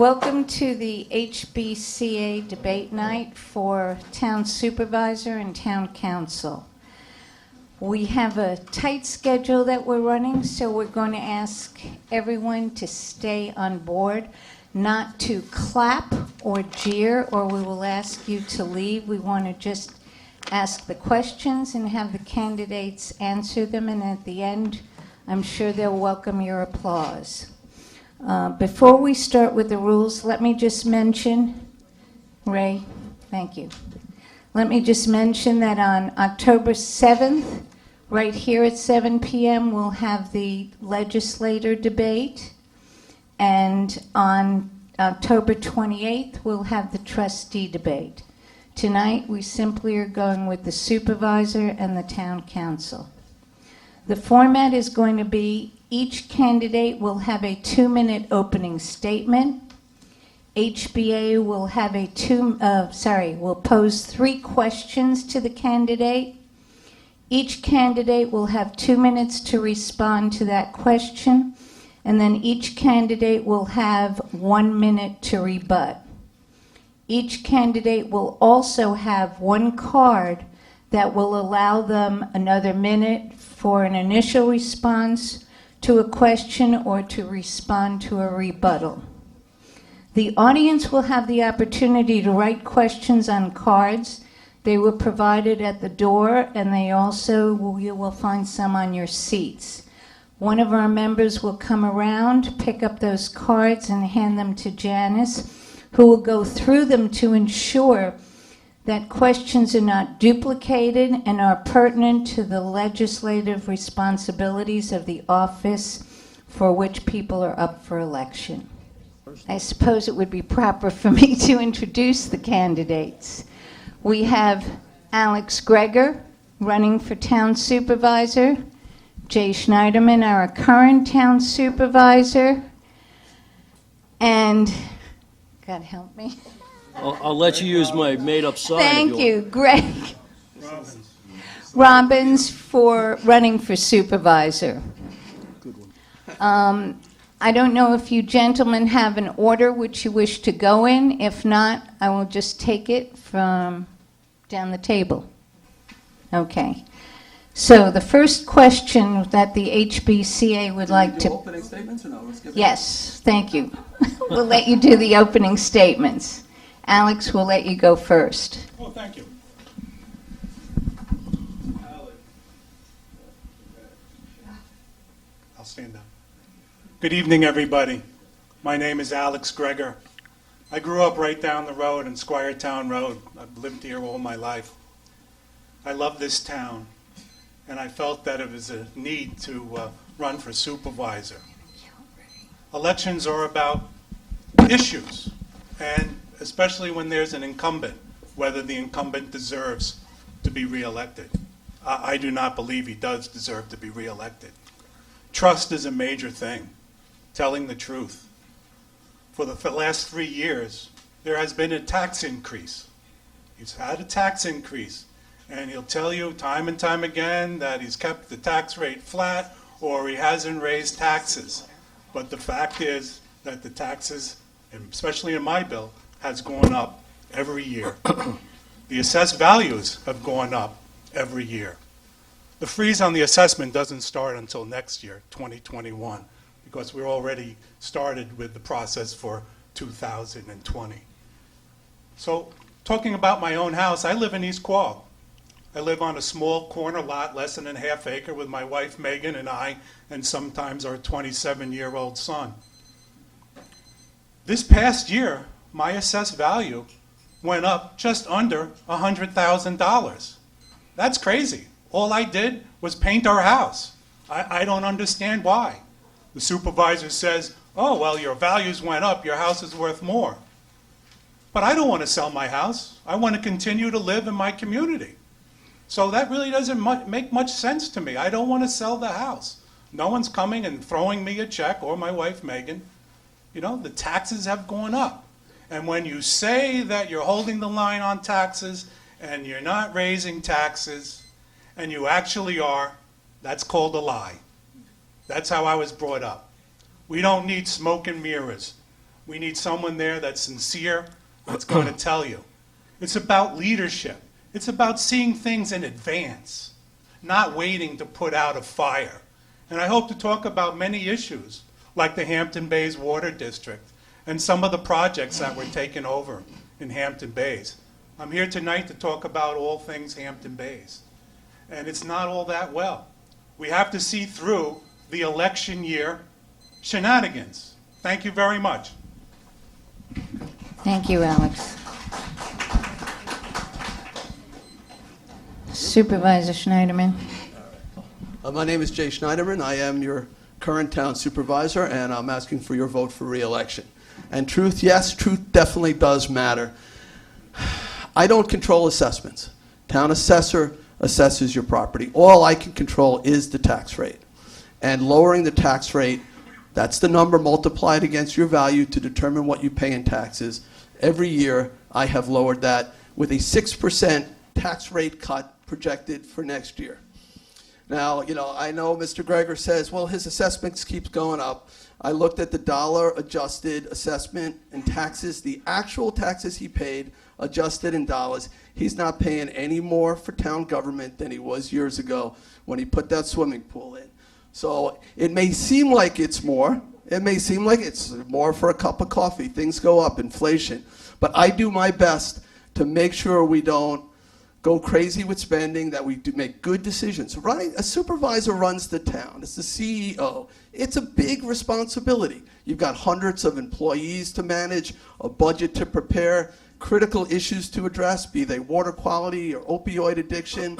Welcome to the HBCA debate night for Town Supervisor and Town Council. We have a tight schedule that we're running, so we're going to ask everyone to stay on board, not to clap or jeer, or we will ask you to leave. We want to just ask the questions and have the candidates answer them, and at the end, I'm sure they'll welcome your applause. Before we start with the rules, let me just mention, Ray, thank you. Let me just mention that on October 7th, right here at 7 p.m., we'll have the legislator debate. And on October 28th, we'll have the trustee debate. Tonight, we simply are going with the supervisor and the town council. The format is going to be each candidate will have a 2-minute opening statement. HBA will have will pose 3 questions to the candidate. Each candidate will have 2 minutes to respond to that question, and then each candidate will have 1 minute to rebut. Each candidate will also have 1 card that will allow them another minute for an initial response to a question or to respond to a rebuttal. The audience will have the opportunity to write questions on cards. They were provided at the door, and you will find some on your seats. One of our members will come around, pick up those cards, and hand them to Janice, who will go through them to ensure that questions are not duplicated and are pertinent to the legislative responsibilities of the office for which people are up for election. I suppose it would be proper for me to introduce the candidates. We have Alex Greger running for town supervisor, Jay Schneiderman, our current town supervisor, and God help me. I'll let you use my made-up sign. Thank you, Greg Robbins for running for supervisor. Good one. I don't know if you gentlemen have an order which you wish to go in. If not, I will just take it from down the table. Okay. So the first question that the HBCA would like to... Opening statements or no? Let's get Yes, thank you. We'll let you do the opening statements. Alex, we'll let you go first. Oh, thank you. I'll stand up. Good evening, everybody. My name is Alex Greger. I grew up right down the road in Squiretown Road. I've lived here all my life. I love this town, and I felt that it was a need to run for supervisor. Elections are about issues, and especially when there's an incumbent, whether the incumbent deserves to be reelected. I do not believe he does deserve to be reelected. Trust is a major thing, telling the truth. For the last 3 years, there has been a tax increase. He's had a tax increase, and he'll tell you time and time again that he's kept the tax rate flat or he hasn't raised taxes. But the fact is that the taxes, and especially in my bill, has gone up every year. The assessed values have gone up every year. The freeze on the assessment doesn't start until next year, 2021, because we're already started with the process for 2020. So, talking about my own house, I live in East Quogue. I live on a small corner lot, less than a half acre, with my wife Megan and I, and sometimes our 27-year-old son. This past year, my assessed value went up just under $100,000. That's crazy. All I did was paint our house. I don't understand why. The supervisor says, oh, well, your values went up, your house is worth more. But I don't want to sell my house. I want to continue to live in my community. So that really doesn't make much sense to me. I don't want to sell the house. No one's coming and throwing me a check, or my wife Megan. You know, the taxes have gone up. And when you say that you're holding the line on taxes and you're not raising taxes, and you actually are, that's called a lie. That's how I was brought up. We don't need smoke and mirrors. We need someone there that's sincere, that's going to tell you. It's about leadership. It's about seeing things in advance, not waiting to put out a fire. And I hope to talk about many issues, like the Hampton Bays Water District and some of the projects that were taken over in Hampton Bays. I'm here tonight to talk about all things Hampton Bays. And it's not all that well. We have to see through the election year shenanigans. Thank you very much. Thank you, Alex. Supervisor Schneiderman. My name is Jay Schneiderman. I am your current town supervisor, and I'm asking for your vote for re-election. And truth, yes, truth definitely does matter. I don't control assessments. Town assessor assesses your property. All I can control is the tax rate. And lowering the tax rate, that's the number multiplied against your value to determine what you pay in taxes. Every year, I have lowered that with a 6% tax rate cut projected for next year. Now, I know Mr. Greger says, well, his assessments keep going up. I looked at the dollar-adjusted assessment and taxes, the actual taxes he paid, adjusted in dollars. He's not paying any more for town government than he was years ago when he put that swimming pool in. So it may seem like it's more. It may seem like it's more for a cup of coffee. Things go up, inflation. But I do my best to make sure we don't go crazy with spending, that we do make good decisions. A supervisor runs the town. It's the CEO. It's a big responsibility. You've got hundreds of employees to manage, a budget to prepare, critical issues to address, be they water quality or opioid addiction.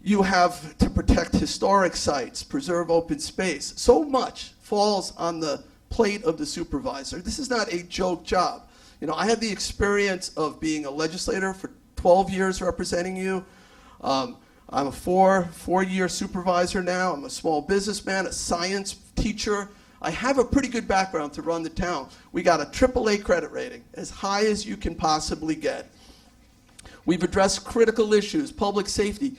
You have to protect historic sites, preserve open space. So much falls on the plate of the supervisor. This is not a joke job. I had the experience of being a legislator for 12 years representing you. I'm a four-year supervisor now. I'm a small businessman, a science teacher. I have a pretty good background to run the town. We got a AAA credit rating, as high as you can possibly get. We've addressed critical issues, public safety,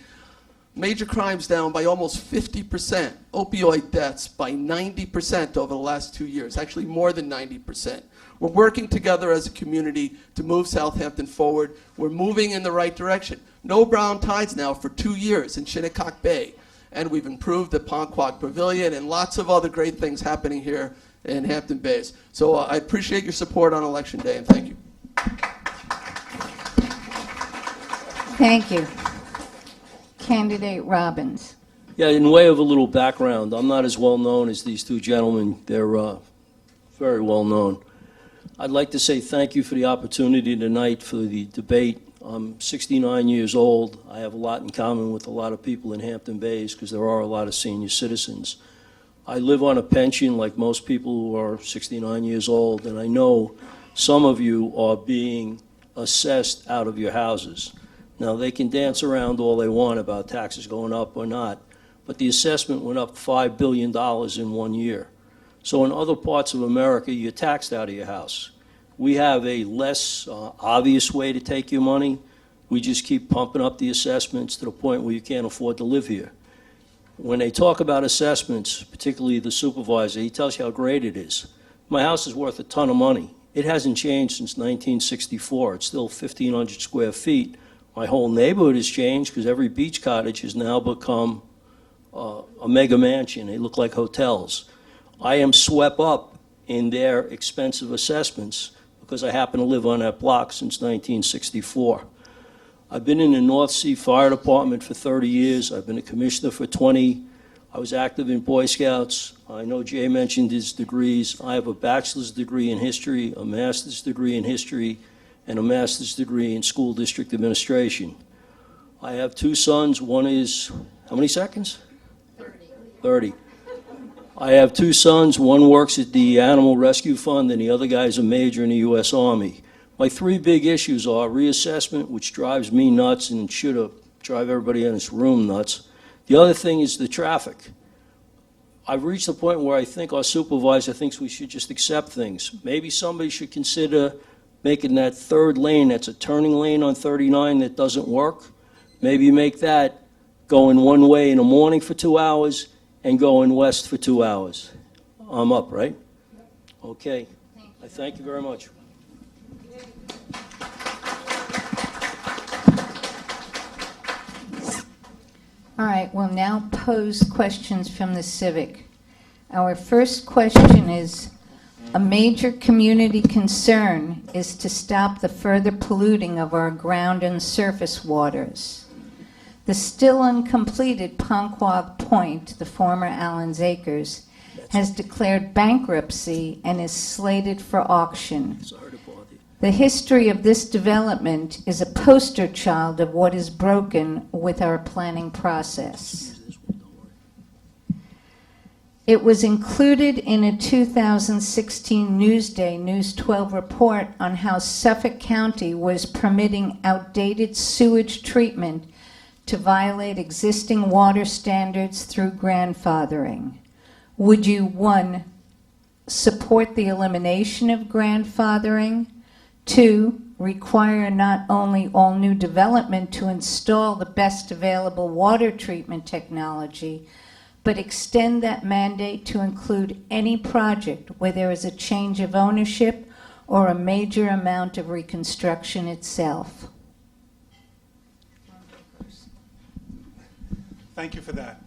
major crimes down by almost 50%, opioid deaths by 90% over the last 2 years, actually more than 90%. We're working together as a community to move Southampton forward. We're moving in the right direction. No brown tides now for 2 years in Shinnecock Bay. And we've improved the Ponquag Pavilion and lots of other great things happening here in Hampton Bays. So I appreciate your support on Election Day, and thank you. Thank you. Candidate Robbins. Yeah, in way of a little background, I'm not as well known as these two gentlemen. They're very well known. I'd like to say thank you for the opportunity tonight for the debate. I'm 69 years old. I have a lot in common with a lot of people in Hampton Bays because there are a lot of senior citizens. I live on a pension like most people who are 69 years old, and I know some of you are being assessed out of your houses. Now, they can dance around all they want about taxes going up or not, but the assessment went up $5 billion in 1 year. So in other parts of America, you're taxed out of your house. We have a less obvious way to take your money. We just keep pumping up the assessments to the point where you can't afford to live here. When they talk about assessments, particularly the supervisor, he tells you how great it is. My house is worth a ton of money. It hasn't changed since 1964. It's still 1,500 square feet. My whole neighborhood has changed because every beach cottage has now become a mega mansion. They look like hotels. I am swept up in their expensive assessments because I happen to live on that block since 1964. I've been in the North Sea Fire Department for 30 years. I've been a commissioner for 20. I was active in Boy Scouts. I know Jay mentioned his degrees. I have a bachelor's degree in history, a master's degree in history, and a master's degree in school district administration. I have two sons. One is, how many seconds? 30. I have two sons. One works at the Animal Rescue Fund, and the other guy is a major in the U.S. Army. My three big issues are reassessment, which drives me nuts and should drive everybody in this room nuts. The other thing is the traffic. I've reached a point where I think our supervisor thinks we should just accept things. Maybe somebody should consider making that third lane, that's a turning lane on 39 that doesn't work. Maybe make that going one way in the morning for 2 hours and going west for 2 hours. I'm up, right? Okay. Thank I thank you very much. All right, we'll now pose questions from the Civic. Our first question is, a major community concern is to stop the further polluting of our ground and surface waters. The still uncompleted Ponquag Point, the former Allen's Acres, has declared bankruptcy and is slated for auction. Sorry to bother you. The history of this development is a poster child of what is broken with our planning process. Use this one, don't worry. It was included in a 2016 Newsday News 12 report on how Suffolk County was permitting outdated sewage treatment to violate existing water standards through grandfathering. Would you, 1, support the elimination of grandfathering? 2, require not only all new development to install the best available water treatment technology, but extend that mandate to include any project where there is a change of ownership or a major amount of reconstruction itself? Thank you for that.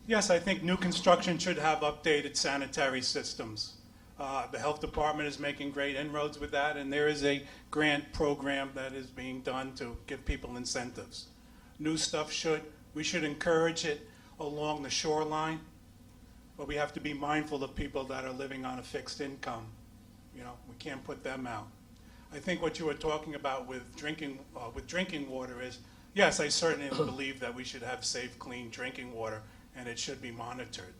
Yes, I think new construction should have updated sanitary systems. The health department is making great inroads with that, and there is a grant program that is being done to give people incentives. New stuff we should encourage it along the shoreline, but we have to be mindful of people that are living on a fixed income. You know, we can't put them out. I think what you were talking about with drinking water is, yes, I certainly believe that we should have safe, clean drinking water, and it should be monitored.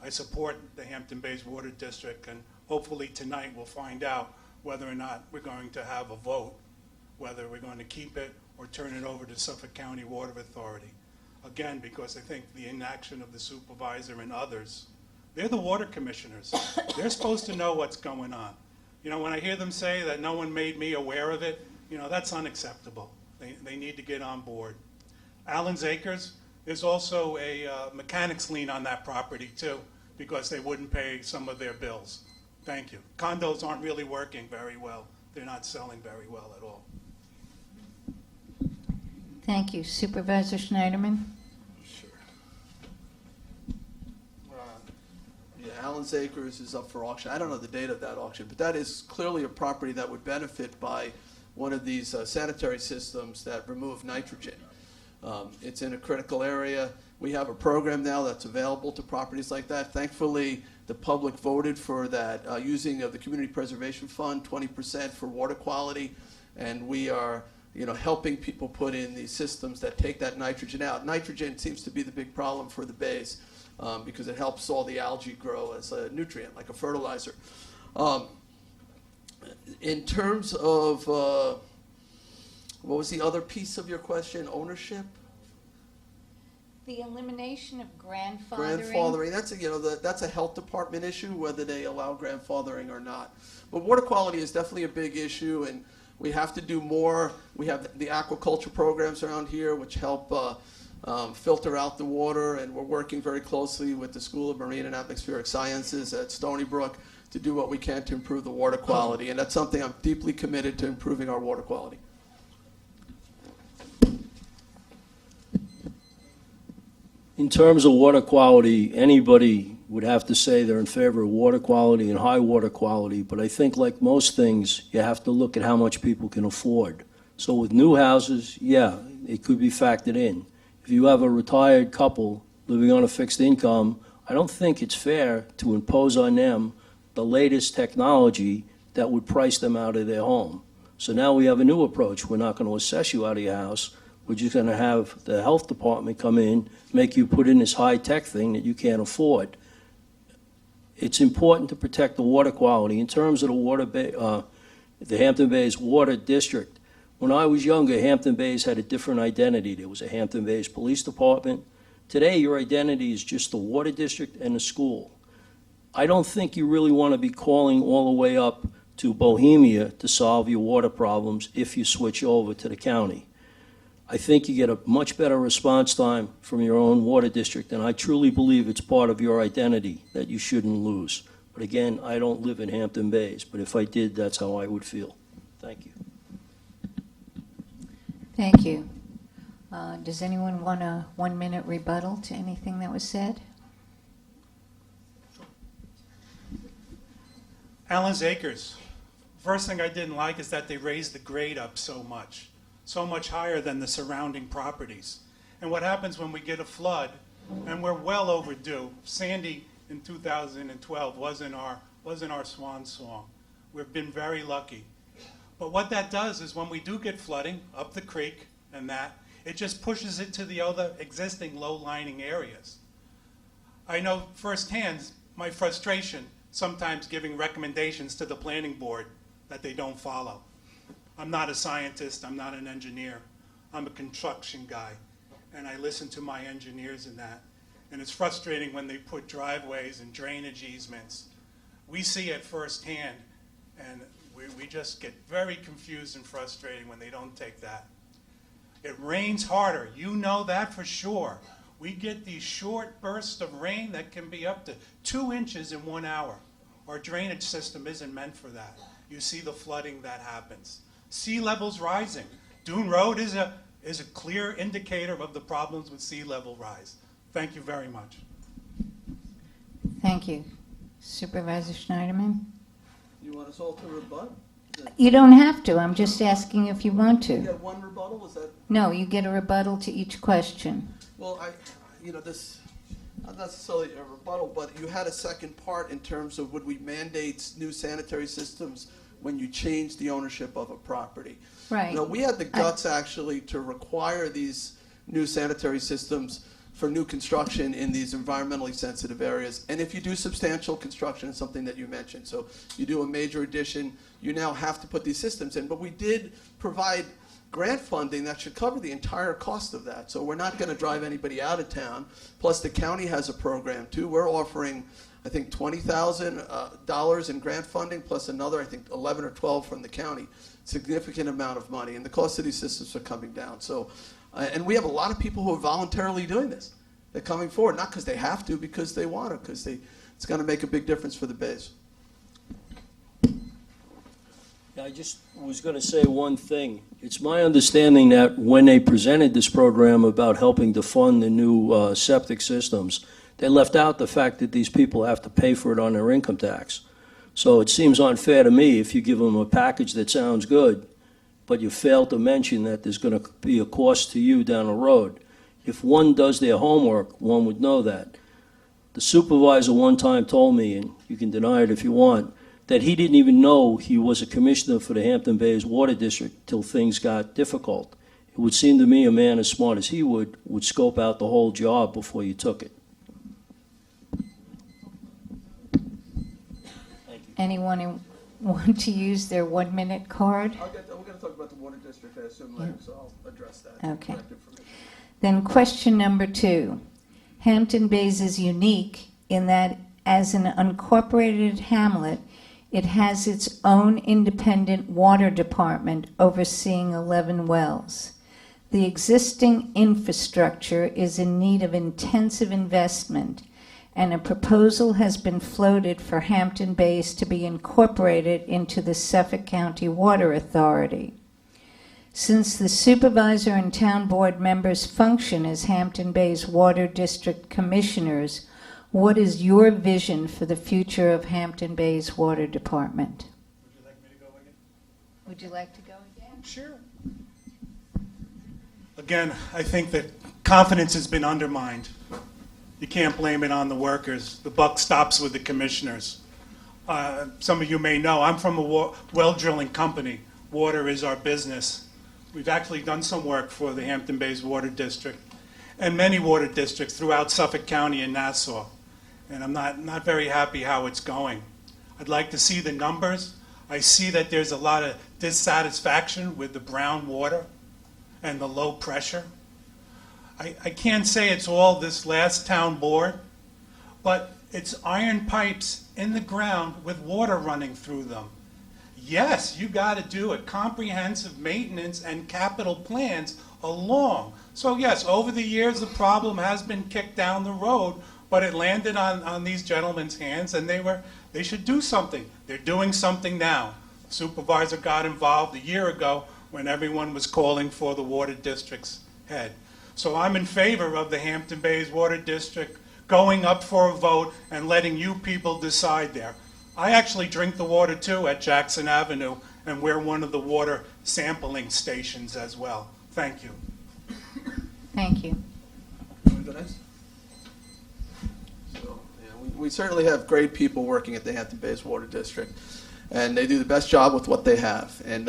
I support the Hampton Bays Water District, and hopefully tonight we'll find out whether or not we're going to have a vote, whether we're going to keep it or turn it over to Suffolk County Water Authority. Again, because I think the inaction of the supervisor and others, they're the water commissioners. They're supposed to know what's going on. You know, when I hear them say that no one made me aware of it, you know, that's unacceptable. They need to get on board. Allen's Acres, there's also a mechanics lien on that property too, because they wouldn't pay some of their bills. Thank you. Condos aren't really working very well. They're not selling very well at all. Thank you. Supervisor Schneiderman? Sure. Yeah, Allen's Acres is up for auction. I don't know the date of that auction, but that is clearly a property that would benefit by one of these sanitary systems that remove nitrogen. It's in a critical area. We have a program now that's available to properties like that. Thankfully, the public voted for that using of the Community Preservation Fund, 20% for water quality, and we are helping people put in these systems that take that nitrogen out. Nitrogen seems to be the big problem for the bays because it helps all the algae grow as a nutrient, like a fertilizer. In terms of, what was the other piece of your question? Ownership? The elimination of grandfathering. Grandfathering, that's a health department issue, whether they allow grandfathering or not. But water quality is definitely a big issue, and we have to do more. We have the aquaculture programs around here, which help filter out the water, and we're working very closely with the School of Marine and Atmospheric Sciences at Stony Brook to do what we can to improve the water quality, and that's something I'm deeply committed to, improving our water quality. In terms of water quality, anybody would have to say they're in favor of water quality and high water quality, but I think like most things, you have to look at how much people can afford. So with new houses, yeah, it could be factored in. If you have a retired couple living on a fixed income, I don't think it's fair to impose on them the latest technology that would price them out of their home. So now we have a new approach. We're not going to assess you out of your house. We're just going to have the health department come in, make you put in this high-tech thing that you can't afford. It's important to protect the water quality. In terms of the Hampton Bays Water District, when I was younger, Hampton Bays had a different identity. There was a Hampton Bays Police Department. Today, your identity is just the water district and the school. I don't think you really want to be calling all the way up to Bohemia to solve your water problems if you switch over to the county. I think you get a much better response time from your own water district, and I truly believe it's part of your identity that you shouldn't lose. But again, I don't live in Hampton Bays, but if I did, that's how I would feel. Thank you. Thank you. Does anyone want a 1-minute rebuttal to anything that was said? Allen's Acres. First thing I didn't like is that they raised the grade up so much higher than the surrounding properties. And what happens when we get a flood, and we're well overdue. Sandy in 2012 wasn't our swan song. We've been very lucky. But what that does is when we do get flooding up the creek and that, it just pushes it to the other existing low-lying areas. I know firsthand my frustration sometimes giving recommendations to the planning board that they don't follow. I'm not a scientist, I'm not an engineer, I'm a construction guy, and I listen to my engineers in that. And it's frustrating when they put driveways and drainage easements. We see it firsthand, and we just get very confused and frustrated when they don't take that. It rains harder, you know that for sure. We get these short bursts of rain that can be up to 2 inches in 1 hour. Our drainage system isn't meant for that. You see the flooding that happens. Sea levels rising. Dune Road is a clear indicator of the problems with sea level rise. Thank you very much. Thank you. Supervisor Schneiderman? You want us all to rebut? You don't have to. I'm just asking if you want You to. get one rebuttal? Is that? No, you get a rebuttal to each question. Well, this, not necessarily a rebuttal, but you had a second part in terms of would we mandate new sanitary systems when you change the ownership of a property. Right. We had the guts actually to require these new sanitary systems for new construction in these environmentally sensitive areas. And if you do substantial construction, it's something that you mentioned. So you do a major addition, you now have to put these systems in. But we did provide grant funding that should cover the entire cost of that. So we're not going to drive anybody out of town. Plus the county has a program too. We're offering, I think, $20,000 in grant funding plus another, I think, 11 or 12 from the county. Significant amount of money, and the cost of these systems are coming down. So, and we have a lot of people who are voluntarily doing this. They're coming forward, not because they have to, because they want to, because it's going to make a big difference for the Bays. I just was going to say one thing. It's my understanding that when they presented this program about helping to fund the new septic systems, they left out the fact that these people have to pay for it on their income tax. So it seems unfair to me if you give them a package that sounds good, but you fail to mention that there's going to be a cost to you down the road. If one does their homework, one would know that. The supervisor one time told me, and you can deny it if you want, that he didn't even know he was a commissioner for the Hampton Bays Water District till things got difficult. It would seem to me a man as smart as he would scope out the whole job before you took it. Anyone who want to use their 1-minute card? We're going to talk about the Water District, I assume, later, so I'll address that. Okay. Then question number 2. Hampton Bays is unique in that as an unincorporated hamlet, it has its own independent water department overseeing 11 wells. The existing infrastructure is in need of intensive investment, and a proposal has been floated for Hampton Bays to be incorporated into the Suffolk County Water Authority. Since the supervisor and town board members function as Hampton Bays Water District Commissioners, what is your vision for the future of Hampton Bays Water Department? Would you like me to go again? Would you like to go again? Sure. Again, I think that confidence has been undermined. You can't blame it on the workers. The buck stops with the commissioners. Some of you may know, I'm from a well drilling company. Water is our business. We've actually done some work for the Hampton Bays Water District and many water districts throughout Suffolk County and Nassau. And I'm not very happy how it's going. I'd like to see the numbers. I see that there's a lot of dissatisfaction with the brown water and the low pressure. I can't say it's all this last town board, but it's iron pipes in the ground with water running through them. Yes, you got to do a comprehensive maintenance and capital plans along. So yes, over the years the problem has been kicked down the road, but it landed on these gentlemen's hands, and they should do something. They're doing something now. Supervisor got involved a year ago when everyone was calling for the water district's head. So I'm in favor of the Hampton Bays Water District going up for a vote and letting you people decide there. I actually drink the water too at Jackson Avenue, and we're one of the water sampling stations as well. Thank you. Thank you. Want to go next? So, yeah, we certainly have great people working at the Hampton Bays Water District, and they do the best job with what they have. And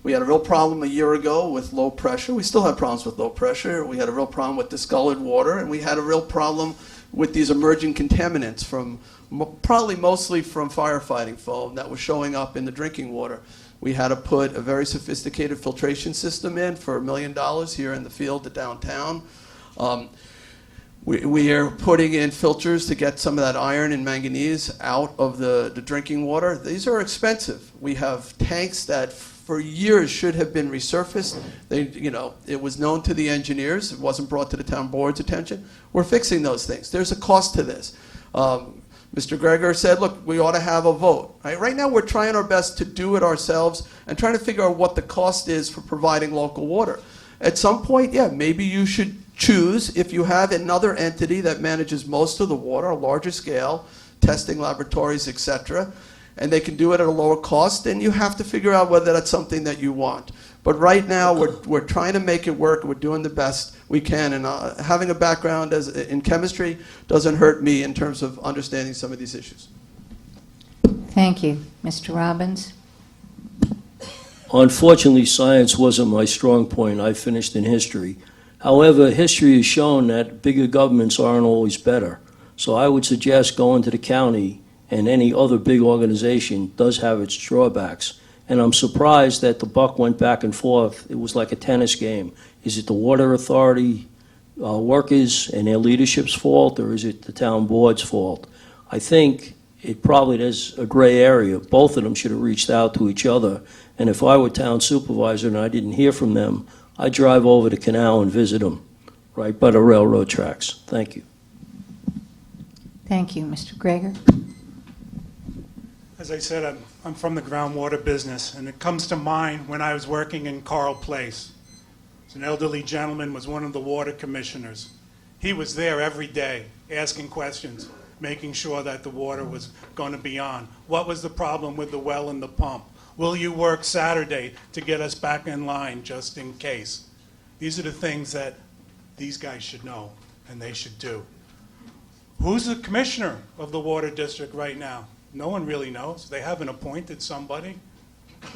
we had a real problem a year ago with low pressure. We still have problems with low pressure. We had a real problem with discolored water, and we had a real problem with these emerging contaminants from probably mostly from firefighting foam that was showing up in the drinking water. We had to put a very sophisticated filtration system in for $1 million here in the field at downtown. We are putting in filters to get some of that iron and manganese out of the drinking water. These are expensive. We have tanks that for years should have been resurfaced. It was known to the engineers. It wasn't brought to the town board's attention. We're fixing those things. There's a cost to this. Mr. Greger said, look, we ought to have a vote. Right now we're trying our best to do it ourselves and trying to figure out what the cost is for providing local water. At some point, yeah, maybe you should choose, if you have another entity that manages most of the water, a larger scale, testing laboratories, etc., and they can do it at a lower cost, then you have to figure out whether that's something that you want. But right now, we're trying to make it work. We're doing the best we can, and having a background in chemistry doesn't hurt me in terms of understanding some of these issues. Thank you. Mr. Robbins? Unfortunately, science wasn't my strong point. I finished in history. However, history has shown that bigger governments aren't always better. So I would suggest going to the county, and any other big organization does have its drawbacks. And I'm surprised that the buck went back and forth. It was like a tennis game. Is it the water authority workers and their leadership's fault, or is it the town board's fault? I think it probably is a gray area. Both of them should have reached out to each other. And if I were town supervisor and I didn't hear from them, I'd drive over the canal and visit them, right by the railroad tracks. Thank you. Thank you. Mr. Greger? As I said, I'm from the groundwater business, and it comes to mind when I was working in Carl Place. An elderly gentleman was one of the water commissioners. He was there every day asking questions, making sure that the water was going to be on. What was the problem with the well and the pump? Will you work Saturday to get us back in line just in case? These are the things that these guys should know and they should do. Who's the commissioner of the water district right now? No one really knows. They haven't appointed somebody.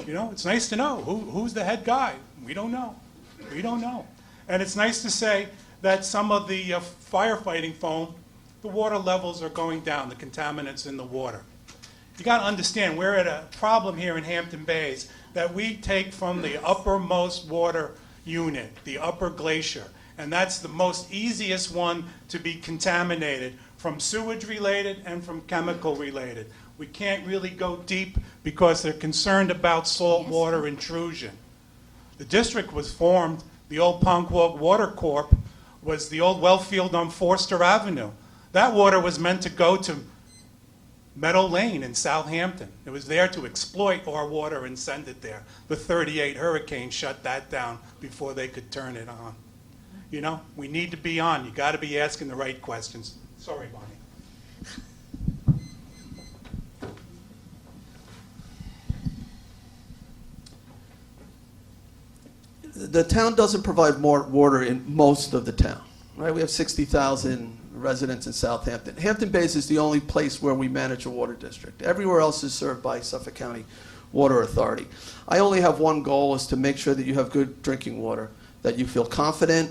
It's nice to know who's the head guy. We don't know. We don't know. And it's nice to say that some of the firefighting foam, the water levels are going down, the contaminants in the water. You got to understand, we're at a problem here in Hampton Bays that we take from the uppermost water unit, the upper glacier, and that's the most easiest one to be contaminated from sewage related and from chemical related. We can't really go deep because they're concerned about saltwater intrusion. The district was formed, the old Ponquag Water Corp was the old well field on Forster Avenue. That water was meant to go to Meadow Lane in Southampton. It was there to exploit our water and send it there. The 38 hurricane shut that down before they could turn it on. We need to be on. You got to be asking the right questions. Sorry, Bonnie. The town doesn't provide more water in most of the town, right? We have 60,000 residents in Southampton. Hampton Bays is the only place where we manage a water district. Everywhere else is served by Suffolk County Water Authority. I only have one goal, is to make sure that you have good drinking water, that you feel confident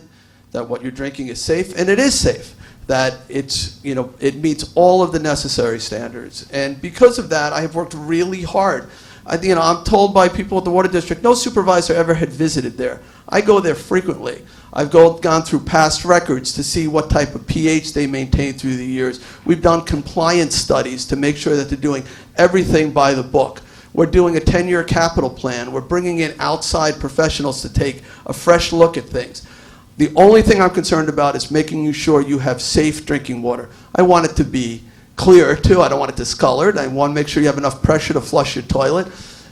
that what you're drinking is safe, and it is safe, that it meets all of the necessary standards. And because of that, I have worked really hard. I'm told by people at the water district, no supervisor ever had visited there. I go there frequently. I've gone through past records to see what type of pH they maintain through the years. We've done compliance studies to make sure that they're doing everything by the book. We're doing a 10-year capital plan. We're bringing in outside professionals to take a fresh look at things. The only thing I'm concerned about is making sure you have safe drinking water. I want it to be clear too. I don't want it discolored. I want to make sure you have enough pressure to flush your toilet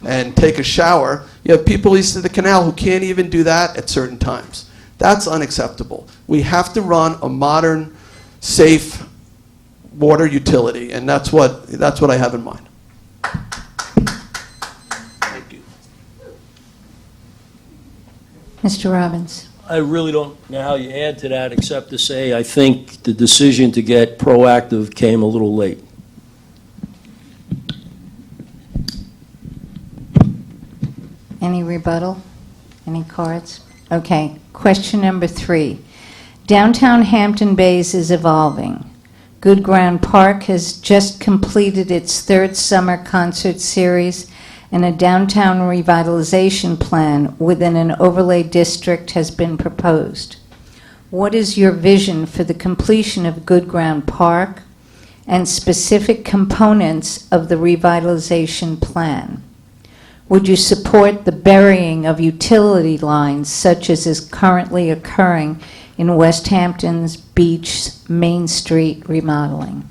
and take a shower. You have people east of the canal who can't even do that at certain times. That's unacceptable. We have to run a modern, safe water utility, and that's what I have in mind. Thank you. Mr. Robbins. I really don't know how you add to that, except to say I think the decision to get proactive came a little late. Any rebuttal? Any cards? Okay. Question number 3. Downtown Hampton Bays is evolving. Good Ground Park has just completed its 3rd summer concert series, and a downtown revitalization plan within an overlay district has been proposed. What is your vision for the completion of Good Ground Park and specific components of the revitalization plan? Would you support the burying of utility lines such as is currently occurring in West Hampton's Beach Main Street remodeling?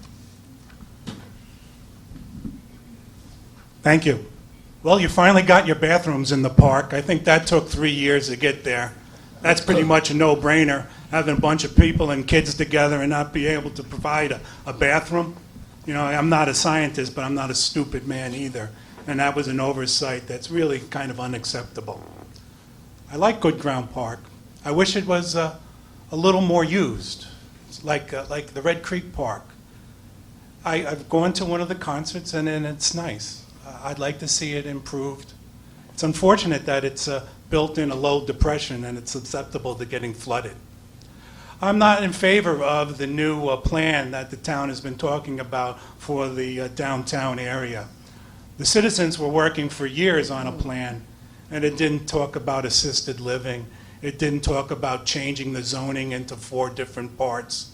Thank you. Well, you finally got your bathrooms in the park. I think that took 3 years to get there. That's pretty much a no-brainer, having a bunch of people and kids together and not be able to provide a bathroom. You know, I'm not a scientist, but I'm not a stupid man either. And that was an oversight that's really kind of unacceptable. I like Good Ground Park. I wish it was a little more used, it's like the Red Creek Park. I've gone to one of the concerts and it's nice. I'd like to see it improved. It's unfortunate that it's built in a low depression and it's susceptible to getting flooded. I'm not in favor of the new plan that the town has been talking about for the downtown area. The citizens were working for years on a plan, and it didn't talk about assisted living. It didn't talk about changing the zoning into 4 different parts.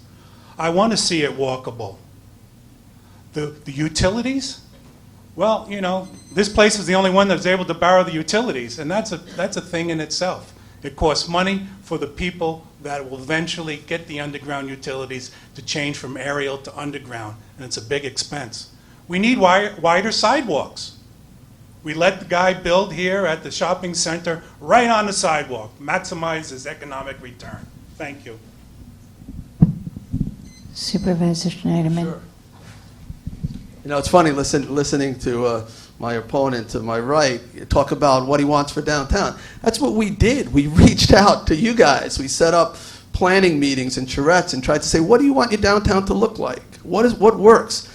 I want to see it walkable. The utilities? Well, you know, this place is the only one that was able to borrow the utilities, and that's a thing in itself. It costs money for the people that will eventually get the underground utilities to change from aerial to underground, and it's a big expense. We need wider sidewalks. We let the guy build here at the shopping center right on the sidewalk, maximize his economic return. Thank you. Supervisor Schneiderman. Sure. You know, it's funny listening to my opponent to my right talk about what he wants for downtown. That's what we did. We reached out to you guys. We set up planning meetings in Tourette's and tried to say, what do you want your downtown to look like? What works?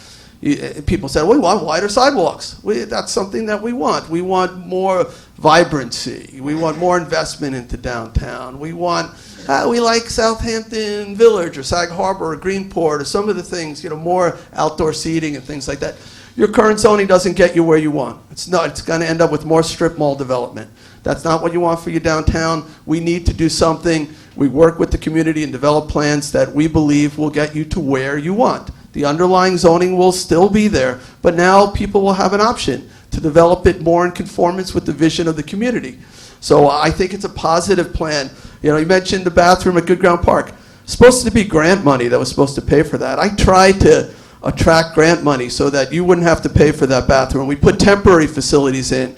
People said, well, we want wider sidewalks. That's something that we want. We want more vibrancy. We want more investment into downtown. We like Southampton Village or Sag Harbor or Greenport or some of the things, you know, more outdoor seating and things like that. Your current zoning doesn't get you where you want. It's going to end up with more strip mall development. That's not what you want for your downtown. We need to do something. We work with the community and develop plans that we believe will get you to where you want. The underlying zoning will still be there, but now people will have an option to develop it more in conformance with the vision of the community. So I think it's a positive plan. You know, you mentioned the bathroom at Good Ground Park. It's supposed to be grant money that was supposed to pay for that. I tried to attract grant money so that you wouldn't have to pay for that bathroom. We put temporary facilities in.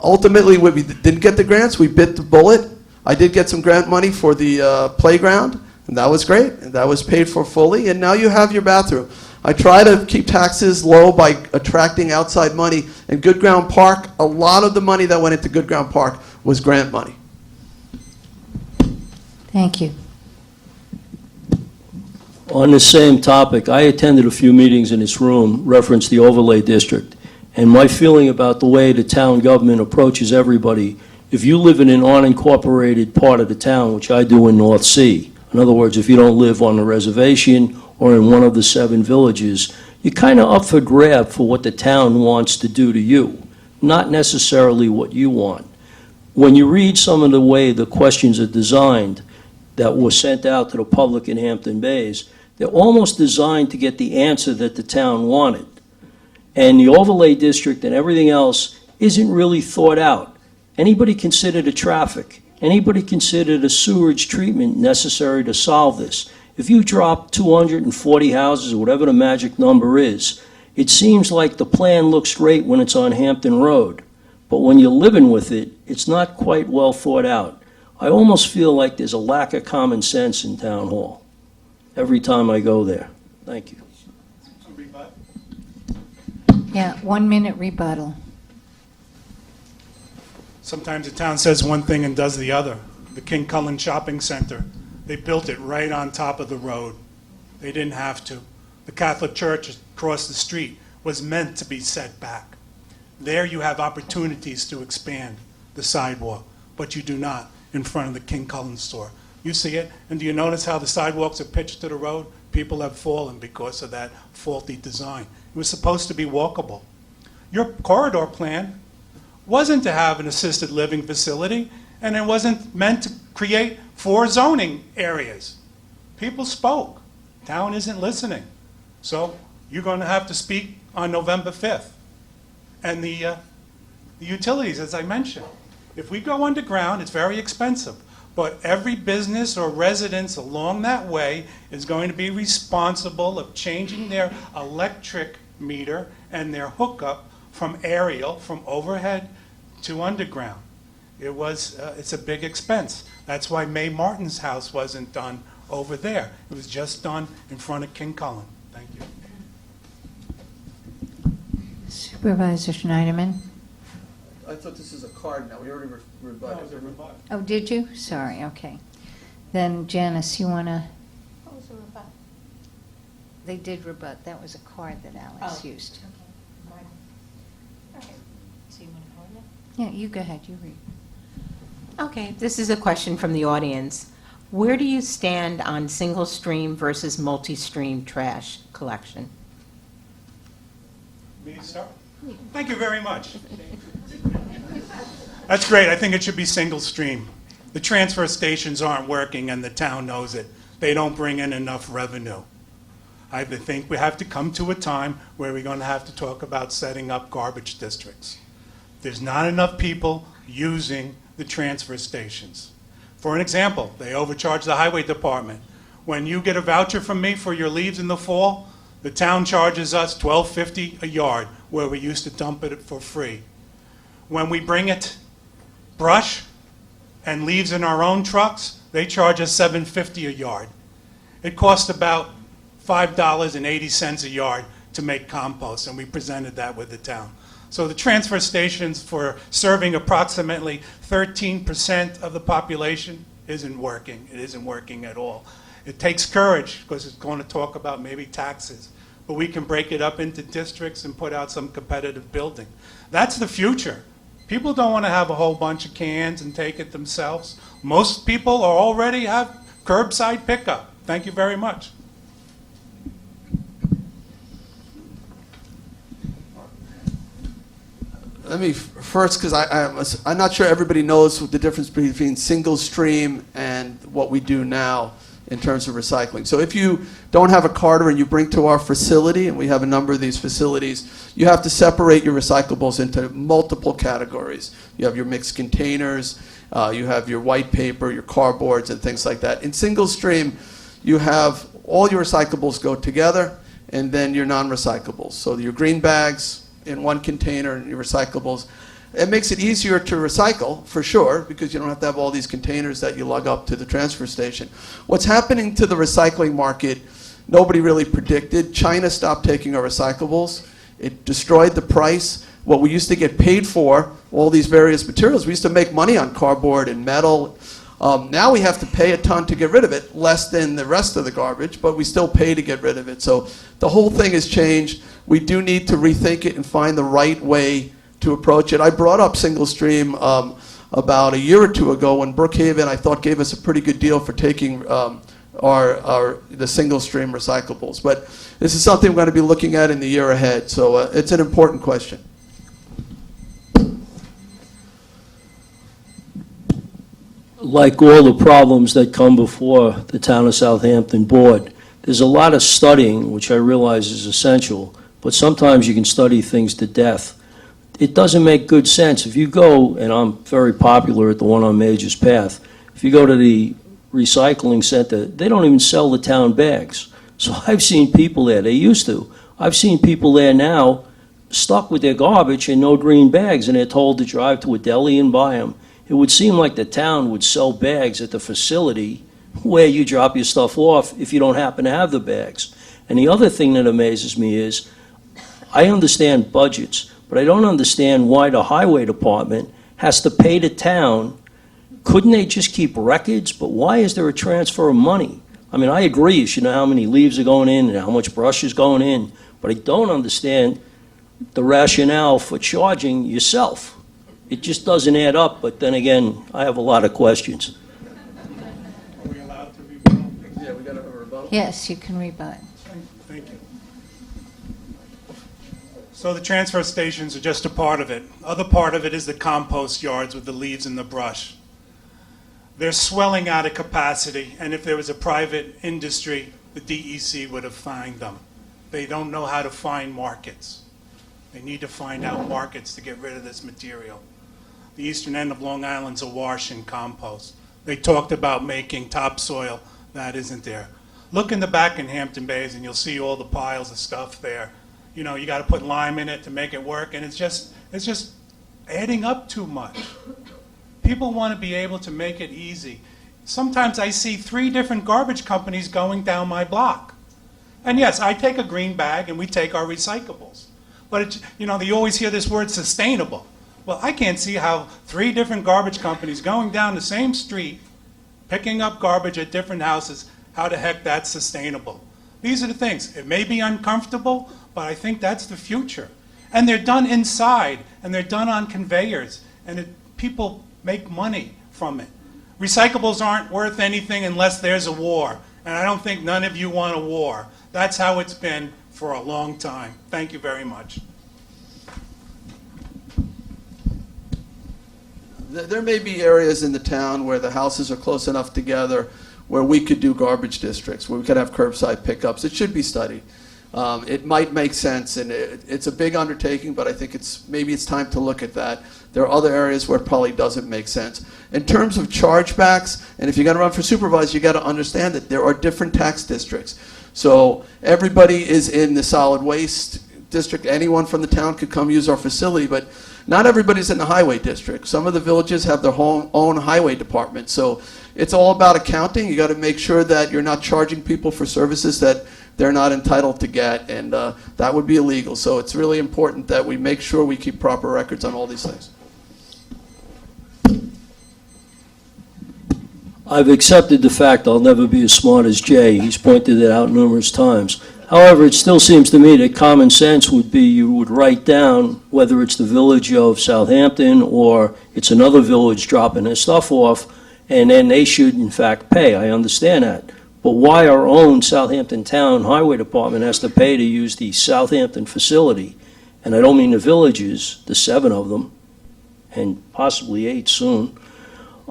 Ultimately, when we didn't get the grants, we bit the bullet. I did get some grant money for the playground. And that was great, and that was paid for fully, and now you have your bathroom. I try to keep taxes low by attracting outside money. In Good Ground Park, a lot of the money that went into Good Ground Park was grant money. Thank you. On the same topic, I attended a few meetings in this room, referenced the overlay district, and my feeling about the way the town government approaches everybody, if you live in an unincorporated part of the town, which I do in North Sea, in other words, if you don't live on the reservation or in one of the 7 villages, you're kind of up for grab for what the town wants to do to you, not necessarily what you want. When you read some of the way the questions are designed that were sent out to the public in Hampton Bays, they're almost designed to get the answer that the town wanted. And the overlay district and everything else isn't really thought out. Anybody consider the traffic? Anybody considered a sewerage treatment necessary to solve this? If you drop 240 houses, or whatever the magic number is, it seems like the plan looks great when it's on Hampton Road, but when you're living with it, it's not quite well thought out. I almost feel like there's a lack of common sense in Town Hall every time I go there. Thank you. Yeah, 1 minute rebuttal. Sometimes the town says one thing and does the other. The King Cullen Shopping Center, they built it right on top of the road. They didn't have to. The Catholic Church across the street was meant to be set back. There you have opportunities to expand the sidewalk, but you do not in front of the King Cullen store. You see it, and do you notice how the sidewalks are pitched to the road? People have fallen because of that faulty design. It was supposed to be walkable. Your corridor plan wasn't to have an assisted living facility, and it wasn't meant to create 4 zoning areas. People spoke. Town isn't listening. So you're going to have to speak on November 5th. And the utilities, as I mentioned, if we go underground, it's very expensive. But every business or residence along that way is going to be responsible of changing their electric meter and their hookup from aerial, from overhead to underground. It's a big expense. That's why May Martin's house wasn't done over there. It was just done in front of King Cullen. Thank you. Supervisor Schneiderman. I thought this is a card now. We already rebutted. Oh, did you? Sorry, okay. Then Janice, you want to? What was the rebut? They did rebut. That was a card that Alex used. Okay. Okay. So you want to hold it? Yeah, you go ahead. You read. Okay, this is a question from the audience. Where do you stand on single stream versus multi-stream trash collection? Me to start? Thank you very much. That's great. I think it should be single stream. The transfer stations aren't working and the town knows it. They don't bring in enough revenue. I think we have to come to a time where we're going to have to talk about setting up garbage districts. There's not enough people using the transfer stations. For an example, they overcharge the highway department. When you get a voucher from me for your leaves in the fall, the town charges us $12.50 a yard, where we used to dump it for free. When we bring it brush and leaves in our own trucks, they charge us $7.50 a yard. It costs about $5.80 a yard to make compost, and we presented that with the town. So the transfer stations, for serving approximately 13% of the population, isn't working. It isn't working at all. It takes courage, because it's going to talk about maybe taxes, but we can break it up into districts and put out some competitive building. That's the future. People don't want to have a whole bunch of cans and take it themselves. Most people already have curbside pickup. Thank you very much. Let me first, because I'm not sure everybody knows the difference between single stream and what we do now in terms of recycling. So if you don't have a carter and you bring to our facility, and we have a number of these facilities, you have to separate your recyclables into multiple categories. You have your mixed containers, you have your white paper, your cardboards, and things like that. In single stream, you have all your recyclables go together, and then your non-recyclables. So your green bags in one container and your recyclables. It makes it easier to recycle, for sure, because you don't have to have all these containers that you lug up to the transfer station. What's happening to the recycling market, nobody really predicted. China stopped taking our recyclables. It destroyed the price. What we used to get paid for, all these various materials, we used to make money on cardboard and metal. Now we have to pay a ton to get rid of it, less than the rest of the garbage, but we still pay to get rid of it. So the whole thing has changed. We do need to rethink it and find the right way to approach it. I brought up single stream about a year or two ago when Brookhaven, I thought, gave us a pretty good deal for taking the single stream recyclables. But this is something we're going to be looking at in the year ahead. So it's an important question. Like all the problems that come before the Town of Southampton Board, there's a lot of studying, which I realize is essential, but sometimes you can study things to death. it doesn't make good sense. If you go, and I'm very popular at the one on Major's Path, if you go to the recycling center, they don't even sell the town bags. So I've seen people there, they used to. I've seen people there now stuck with their garbage and no green bags, and they're told to drive to a deli and buy them. It would seem like the town would sell bags at the facility where you drop your stuff off if you don't happen to have the bags. And the other thing that amazes me is, I understand budgets, but I don't understand why the highway department has to pay the town. Couldn't they just keep records? But why is there a transfer of money? I mean, I agree, you should know how many leaves are going in and how much brush is going in, but I don't understand the rationale for charging yourself. It just doesn't add up, but then again, I have a lot of questions. Are we allowed to rebuttal? Yeah, we got a rebuttal. Yes, you can rebut. Thank you. So the transfer stations are just a part of it. Other part of it is the compost yards with the leaves and the brush. They're swelling out of capacity, and if there was a private industry, the DEC would have fined them. They don't know how to find markets. They need to find out markets to get rid of this material. The eastern end of Long Island's awash in compost. They talked about making topsoil. That isn't there. Look in the back in Hampton Bays and you'll see all the piles of stuff there. You know, you got to put lime in it to make it work, and it's just adding up too much. People want to be able to make it easy. Sometimes I see 3 different garbage companies going down my block. And yes, I take a green bag and we take our recyclables. But it's, you know, you always hear this word sustainable. Well, I can't see how 3 different garbage companies going down the same street, picking up garbage at different houses, how the heck that's sustainable. These are the things. It may be uncomfortable, but I think that's the future. And they're done inside, and they're done on conveyors, and people make money from it. Recyclables aren't worth anything unless there's a war, and I don't think none of you want a war. That's how it's been for a long time. Thank you very much. There may be areas in the town where the houses are close enough together where we could do garbage districts, where we could have curbside pickups. It should be studied. It might make sense, and it's a big undertaking, but I think maybe it's time to look at that. There are other areas where it probably doesn't make sense. In terms of chargebacks, and if you're going to run for supervisor, you got to understand that there are different tax districts. So everybody is in the solid waste district. Anyone from the town could come use our facility, but not everybody's in the highway district. Some of the villages have their own highway department. So it's all about accounting. You got to make sure that you're not charging people for services that they're not entitled to get, and that would be illegal. So it's really important that we make sure we keep proper records on all these things. I've accepted the fact I'll never be as smart as Jay. He's pointed it out numerous times. However, it still seems to me that common sense would be you would write down whether it's the village of Southampton or it's another village dropping their stuff off, and then they should, in fact, pay. I understand that. But why our own Southampton Town Highway Department has to pay to use the Southampton facility? And I don't mean the villages, the 7 of them, and possibly 8 soon.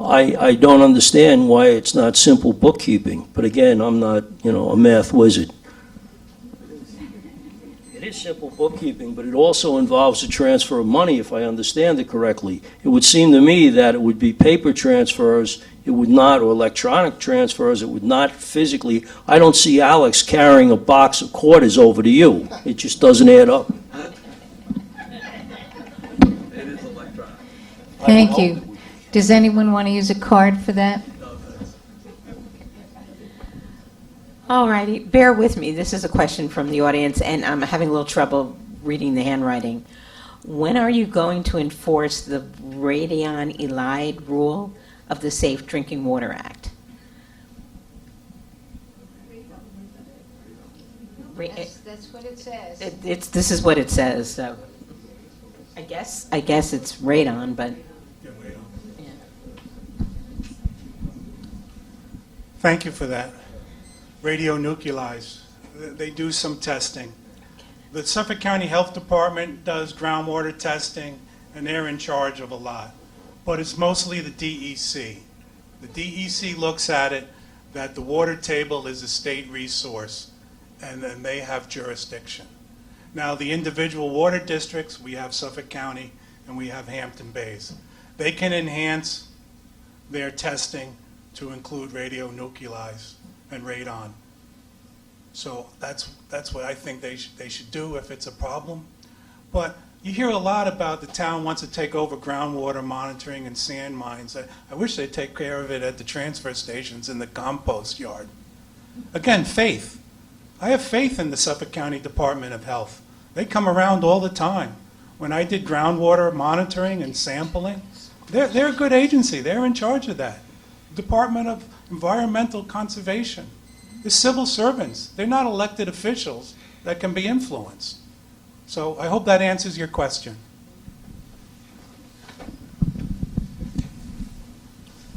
I don't understand why it's not simple bookkeeping. But again, I'm not, a math wizard. It is simple bookkeeping, but it also involves a transfer of money, if I understand it correctly. It would seem to me that it would be paper transfers, it would not, or electronic transfers, it would not physically. I don't see Alex carrying a box of quarters over to you. It just doesn't add up. It is electronic. Thank you. Does anyone want to use a card for that? All righty, bear with me. This is a question from the audience, and I'm having a little trouble reading the handwriting. When are you going to enforce the Radion Elide rule of the Safe Drinking Water Act? That's what it says. This is what it says. So, I guess it's radon, but. Thank you for that. Radionuclides, they do some testing. The Suffolk County Health Department does groundwater testing, and they're in charge of a lot. But it's mostly the DEC. The DEC looks at it that the water table is a state resource, and then they have jurisdiction. Now, the individual water districts, we have Suffolk County and we have Hampton Bays. They can enhance their testing to include radionuclides and radon. So that's what I think they should do if it's a problem. But you hear a lot about the town wants to take over groundwater monitoring and sand mines. I wish they'd take care of it at the transfer stations and the compost yard. Again, faith. I have faith in the Suffolk County Department of Health. They come around all the time. When I did groundwater monitoring and sampling, they're a good agency. They're in charge of that. Department of Environmental Conservation. They're civil servants. They're not elected officials that can be influenced. So I hope that answers your question.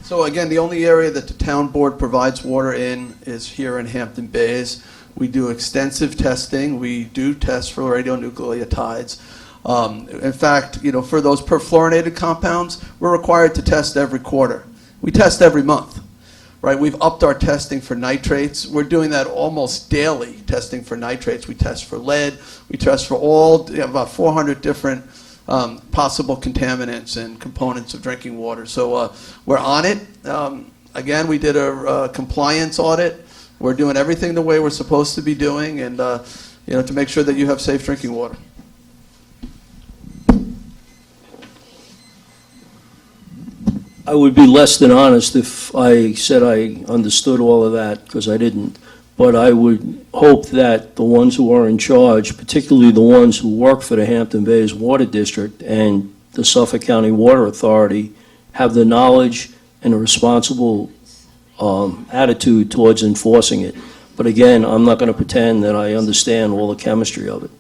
So again, the only area that the town board provides water in is here in Hampton Bays. We do extensive testing. We do test for radionuclides. In fact, for those perfluorinated compounds, we're required to test every quarter. We test every month, right? We've upped our testing for nitrates. We're doing that almost daily, testing for nitrates. We test for lead. We test for about 400 different possible contaminants and components of drinking water. So we're on it. Again, we did a compliance audit. We're doing everything the way we're supposed to be doing, and to make sure that you have safe drinking water. I would be less than honest if I said I understood all of that, because I didn't. But I would hope that the ones who are in charge, particularly the ones who work for the Hampton Bays Water District and the Suffolk County Water Authority, have the knowledge and a responsible attitude towards enforcing it. But again, I'm not going to pretend that I understand all the chemistry of it.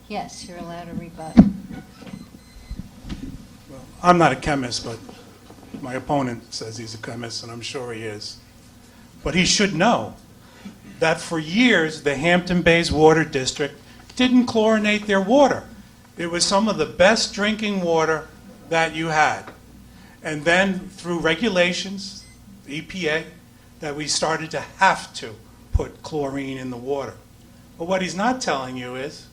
Yes, you're allowed to rebut. I'm not a chemist, but my opponent says he's a chemist, and I'm sure he is. But he should know that for years, the Hampton Bays Water District didn't chlorinate their water. It was some of the best drinking water that you had. And then through regulations, EPA, that we started to have to put chlorine in the water. But what he's not telling you is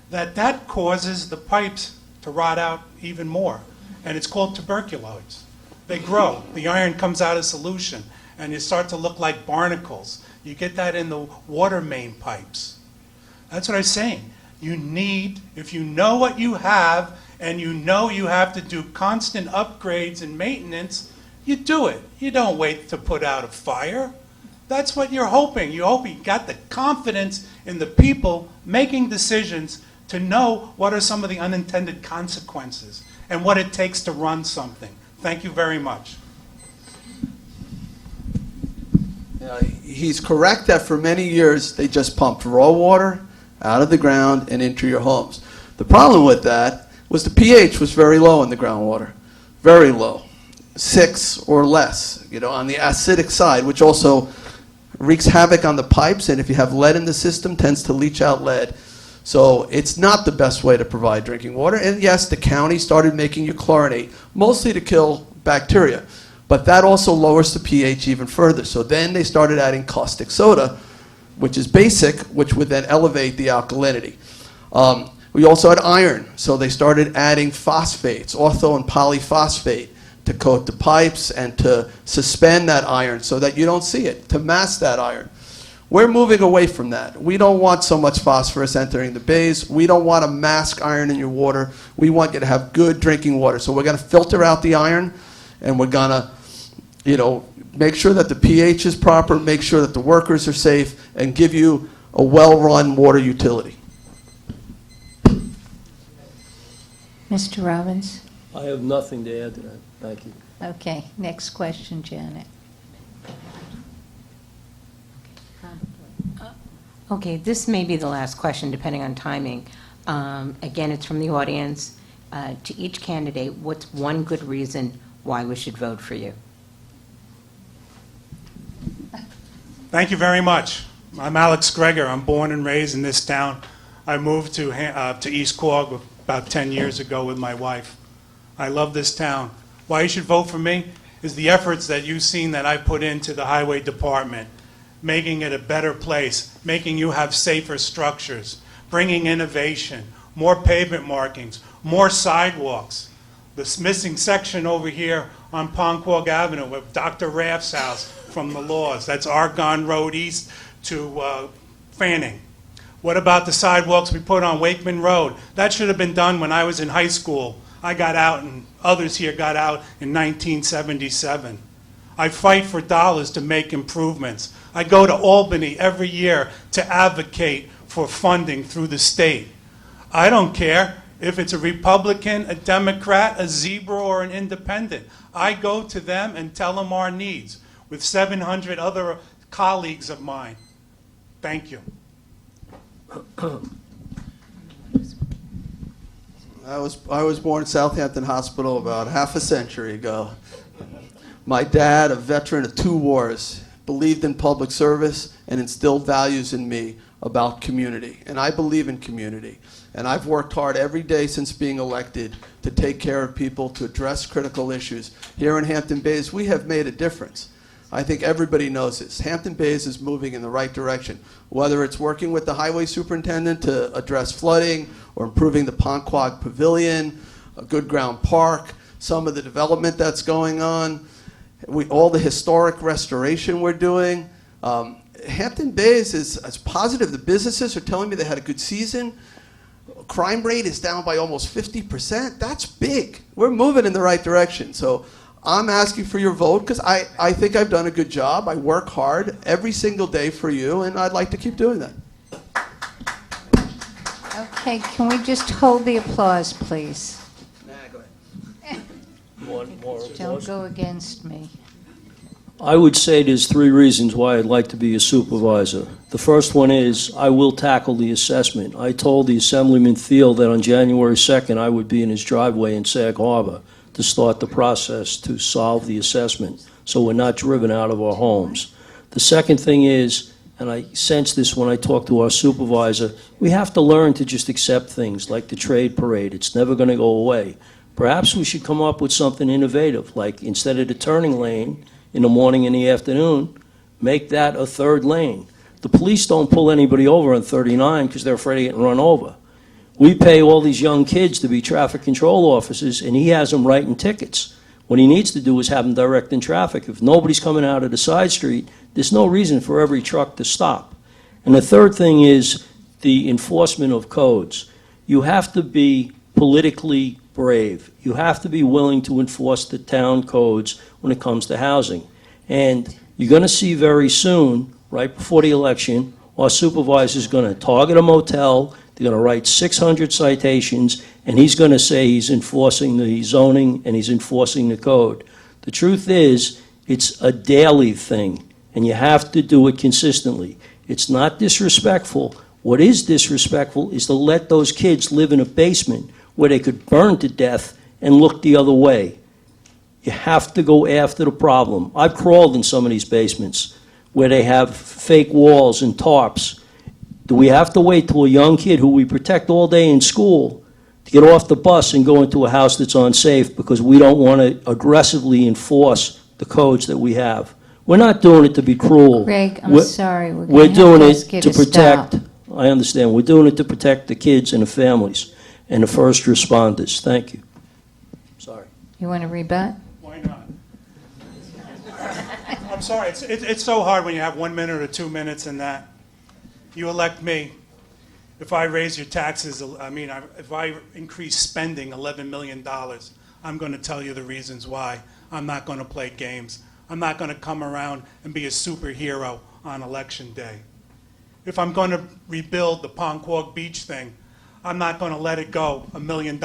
that that causes the pipes to rot out even more. And it's called tuberculosis. They grow. The iron comes out of solution, and you start to look like barnacles. You get that in the water main pipes. That's what I'm saying. You need, if you know what you have, and you know you have to do constant upgrades and maintenance, you do it. You don't wait to put out a fire. That's what you're hoping. You hope you got the confidence in the people making decisions to know what are some of the unintended consequences and what it takes to run something. Thank you very much. He's correct that for many years they just pumped raw water out of the ground and into your homes. The problem with that was the pH was very low in the groundwater, very low, 6 or less, on the acidic side, which also wreaks havoc on the pipes, and if you have lead in the system, tends to leach out lead. So it's not the best way to provide drinking water. And yes, the county started making you chlorinate, mostly to kill bacteria. But that also lowers the pH even further. So then they started adding caustic soda, which is basic, which would then elevate the alkalinity. We also had iron, so they started adding phosphates, ortho and polyphosphate, to coat the pipes and to suspend that iron so that you don't see it, to mask that iron. We're moving away from that. We don't want so much phosphorus entering the bays. We don't want to mask iron in your water. We want you to have good drinking water. So we're going to filter out the iron, and we're going to, make sure that the pH is proper, make sure that the workers are safe, and give you a well-run water utility. Mr. Robbins? I have nothing to add to that. Thank you. Okay, next question, Janet. Okay, this may be the last question, depending on timing. Again, it's from the audience. To each candidate, what's one good reason why we should vote for you? Thank you very much. I'm Alex Greger. I'm born and raised in this town. I moved to East Quogue about 10 years ago with my wife. I love this town. Why you should vote for me is the efforts that you've seen that I put into the highway department, making it a better place, making you have safer structures, bringing innovation, more pavement markings, more sidewalks. This missing section over here on Ponquag Avenue with Dr. Raff's house from the Laws, that's Argonne Road East to Fanning. What about the sidewalks we put on Wakeman Road? That should have been done when I was in high school. I got out and others here got out in 1977. I fight for dollars to make improvements. I go to Albany every year to advocate for funding through the state. I don't care if it's a Republican, a Democrat, a Zebra, or an independent. I go to them and tell them our needs with 700 other colleagues of mine. Thank you. I was born in Southampton Hospital about half a century ago. My dad, a veteran of 2 wars, believed in public service and instilled values in me about community. And I believe in community. And I've worked hard every day since being elected to take care of people, to address critical issues. Here in Hampton Bays, we have made a difference. I think everybody knows this. Hampton Bays is moving in the right direction, whether it's working with the highway superintendent to address flooding or improving the Ponquag Pavilion, a Good Ground Park, some of the development that's going on, all the historic restoration we're doing. Hampton Bays is positive. The businesses are telling me they had a good season. Crime rate is down by almost 50%. That's big. We're moving in the right direction. So I'm asking for your vote because I think I've done a good job. I work hard every single day for you, and I'd like to keep doing that. Okay, can we just hold the applause, please? Nah, go ahead. One more Don't applause. go against me. I would say there's 3 reasons why I'd like to be a supervisor. The first one is I will tackle the assessment. I told the Assemblyman Thiel that on January 2nd I would be in his driveway in Sag Harbor to start the process to solve the assessment so we're not driven out of our homes. The second thing is, and I sense this when I talk to our supervisor, we have to learn to just accept things like the trade parade. It's never going to go away. Perhaps we should come up with something innovative, like instead of the turning lane in the morning and the afternoon, make that a 3rd lane. The police don't pull anybody over on 39 because they're afraid of getting run over. We pay all these young kids to be traffic control officers, and he has them writing tickets. What he needs to do is have them directing traffic. If nobody's coming out of the side street, there's no reason for every truck to stop. And the third thing is the enforcement of codes. You have to be politically brave. You have to be willing to enforce the town codes when it comes to housing. And you're going to see very soon, right before the election, our supervisor's going to target a motel, they're going to write 600 citations, and he's going to say he's enforcing the zoning and he's enforcing the code. The truth is, it's a daily thing, and you have to do it consistently. It's not disrespectful. What is disrespectful is to let those kids live in a basement where they could burn to death and look the other way. You have to go after the problem. I've crawled in some of these basements where they have fake walls and tarps. Do we have to wait till a young kid who we protect all day in school to get off the bus and go into a house that's unsafe because we don't want to aggressively enforce the codes that we have? We're not doing it to be cruel. Greg, I'm We're- sorry. We're We're gonna doing have it ask you to protect, stop. I understand, we're doing it to protect the kids and the families and the first responders. Thank you. Sorry. You want to rebut? Why not? I'm sorry, it's so hard when you have 1 minute or 2 minutes in that. You elect me. If I raise your taxes, if I increase spending $11 million, I'm going to tell you the reasons why. I'm not going to play games. I'm not going to come around and be a superhero on election day. If I'm going to rebuild the Ponquag Beach thing, I'm not going to let it go $1 million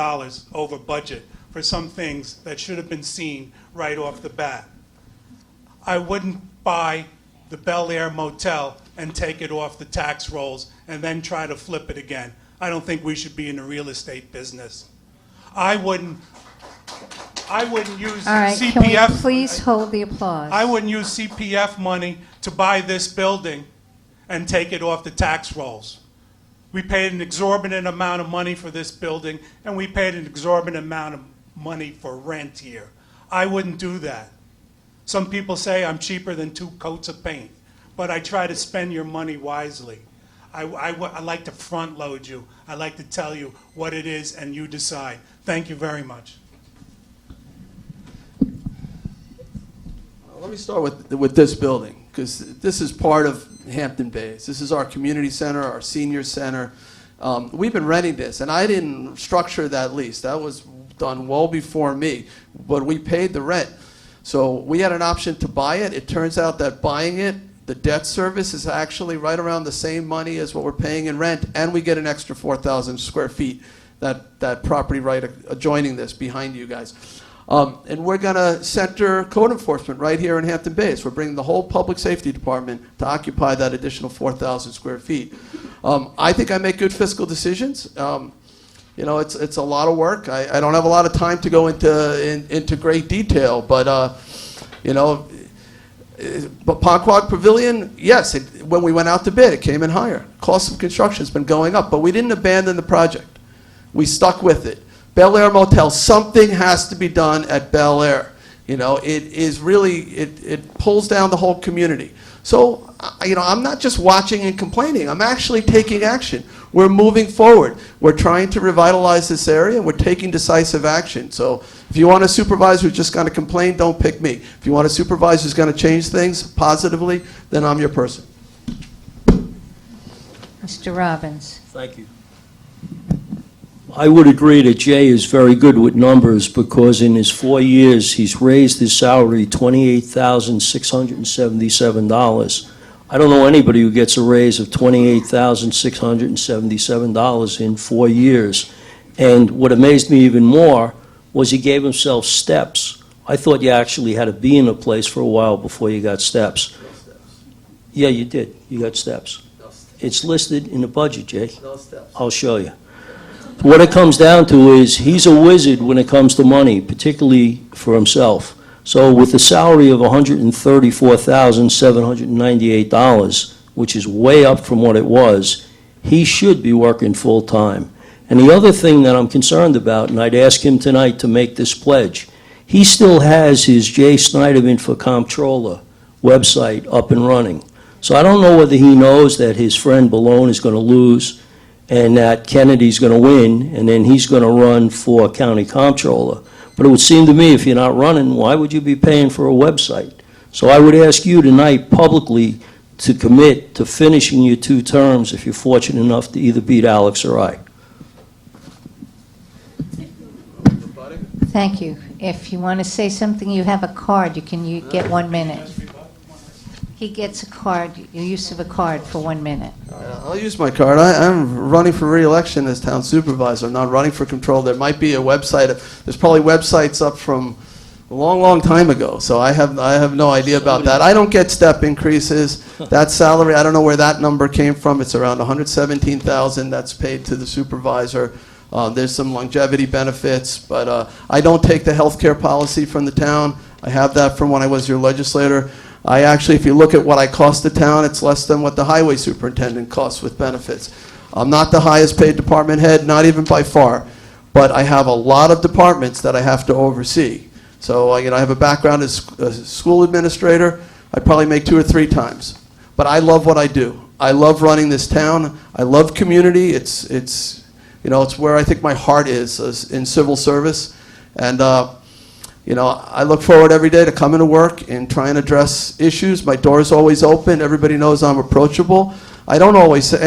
over budget for some things that should have been seen right off the bat. I wouldn't buy the Bel Air Motel and take it off the tax rolls and then try to flip it again. I don't think we should be in the real estate business. I wouldn't use All right, can we CPF. please hold the applause? I wouldn't use CPF money to buy this building and take it off the tax rolls. We paid an exorbitant amount of money for this building, and we paid an exorbitant amount of money for rent here. I wouldn't do that. Some people say I'm cheaper than 2 coats of paint, but I try to spend your money wisely. I like to front load you. I like to tell you what it is and you decide. Thank you very much. Let me start with this building, because this is part of Hampton Bays. This is our community center, our senior center. We've been renting this, and I didn't structure that lease. That was done well before me, but we paid the rent. So we had an option to buy it. It turns out that buying it, the debt service is actually right around the same money as what we're paying in rent, and we get an extra 4,000 square feet, that property right adjoining this, behind you guys. And we're going to center code enforcement right here in Hampton Bays. We're bringing the whole public safety department to occupy that additional 4,000 square feet. I think I make good fiscal decisions. You know, it's a lot of work. I don't have a lot of time to go into great detail, but you know, but Ponquag Pavilion, yes, when we went out to bid, it came in higher. Cost of construction has been going up, but we didn't abandon the project. We stuck with it. Bel Air Motel, something has to be done at Bel Air. You know, it is really, it pulls down the whole community. So, you know, I'm not just watching and complaining. I'm actually taking action. We're moving forward. We're trying to revitalize this area, and we're taking decisive action. So if you want a supervisor who's just going to complain, don't pick me. If you want a supervisor who's going to change things positively, then I'm your person. Mr. Robbins. Thank you. I would agree that Jay is very good with numbers, because in his 4 years, he's raised his salary $28,677. I don't know anybody who gets a raise of $28,677 in 4 years. And what amazed me even more was he gave himself steps. I thought you actually had to be in a place for a while before you got steps. No steps. Yeah, you did. You got steps. No steps. It's listed in the budget, Jay. No steps. I'll show you. What it comes down to is he's a wizard when it comes to money, particularly for himself. So with a salary of $134,798, which is way up from what it was, he should be working full-time. And the other thing that I'm concerned about, and I'd ask him tonight to make this pledge, he still has his J. Snyderman for Comptroller website up and running. So I don't know whether he knows that his friend Balone is going to lose and that Kennedy's going to win, and then he's going to run for county comptroller. But it would seem to me, if you're not running, why would you be paying for a website? So I would ask you tonight publicly to commit to finishing your 2 terms if you're fortunate enough to either beat Alex or I. Thank you. If you want to say something, you have a card. You get 1 minute. He gets a card, use of a card for 1 minute. I'll use my card. I'm running for re-election as town supervisor. I'm not running for control. There might be a website. There's probably websites up from a long, long time ago. So I have no idea about that. I don't get step increases. That salary, I don't know where that number came from. It's around $117,000 that's paid to the supervisor. There's some longevity benefits, but I don't take the health care policy from the town. I have that from when I was your legislator. I actually, if you look at what I cost the town, it's less than what the highway superintendent costs with benefits. I'm not the highest paid department head, not even by far, but I have a lot of departments that I have to oversee. So, you know, I have a background as a school administrator. I'd probably make 2 or 3 times. But I love what I do. I love running this town. I love community. It's you know, it's where I think my heart is in civil service. And you know, I look forward every day to coming to work and trying to address issues. My door's always open. Everybody knows I'm approachable. I don't always say,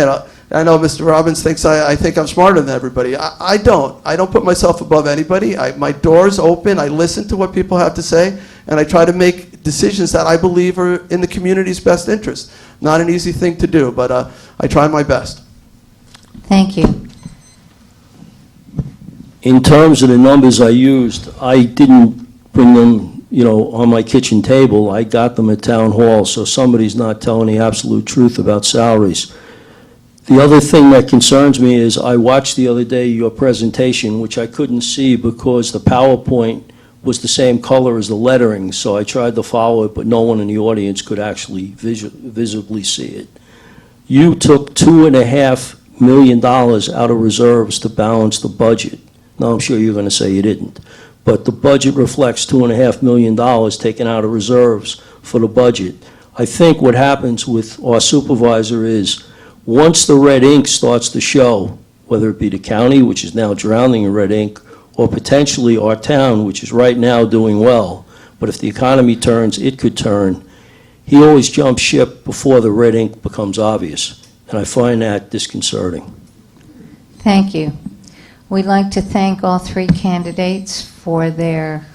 I know Mr. Robbins thinks I think I'm smarter than everybody. I don't. I don't put myself above anybody. My door's open. I listen to what people have to say, and I try to make decisions that I believe are in the community's best interest. Not an easy thing to do, but I try my best. Thank you. In terms of the numbers I used, I didn't bring them, you know, on my kitchen table. I got them at town hall, so somebody's not telling the absolute truth about salaries. The other thing that concerns me is I watched the other day your presentation, which I couldn't see because the PowerPoint was the same color as the lettering, so I tried to follow it, but no one in the audience could actually visibly see it. You took $2.5 million out of reserves to balance the budget. Now, I'm sure you're going to say you didn't. But the budget reflects $2.5 million taken out of reserves for the budget. I think what happens with our supervisor is, once the red ink starts to show, whether it be the county, which is now drowning in red ink, or potentially our town, which is right now doing well, but if the economy turns, it could turn, he always jumps ship before the red ink becomes obvious, and I find that disconcerting. Thank you. We'd like to thank all three candidates for their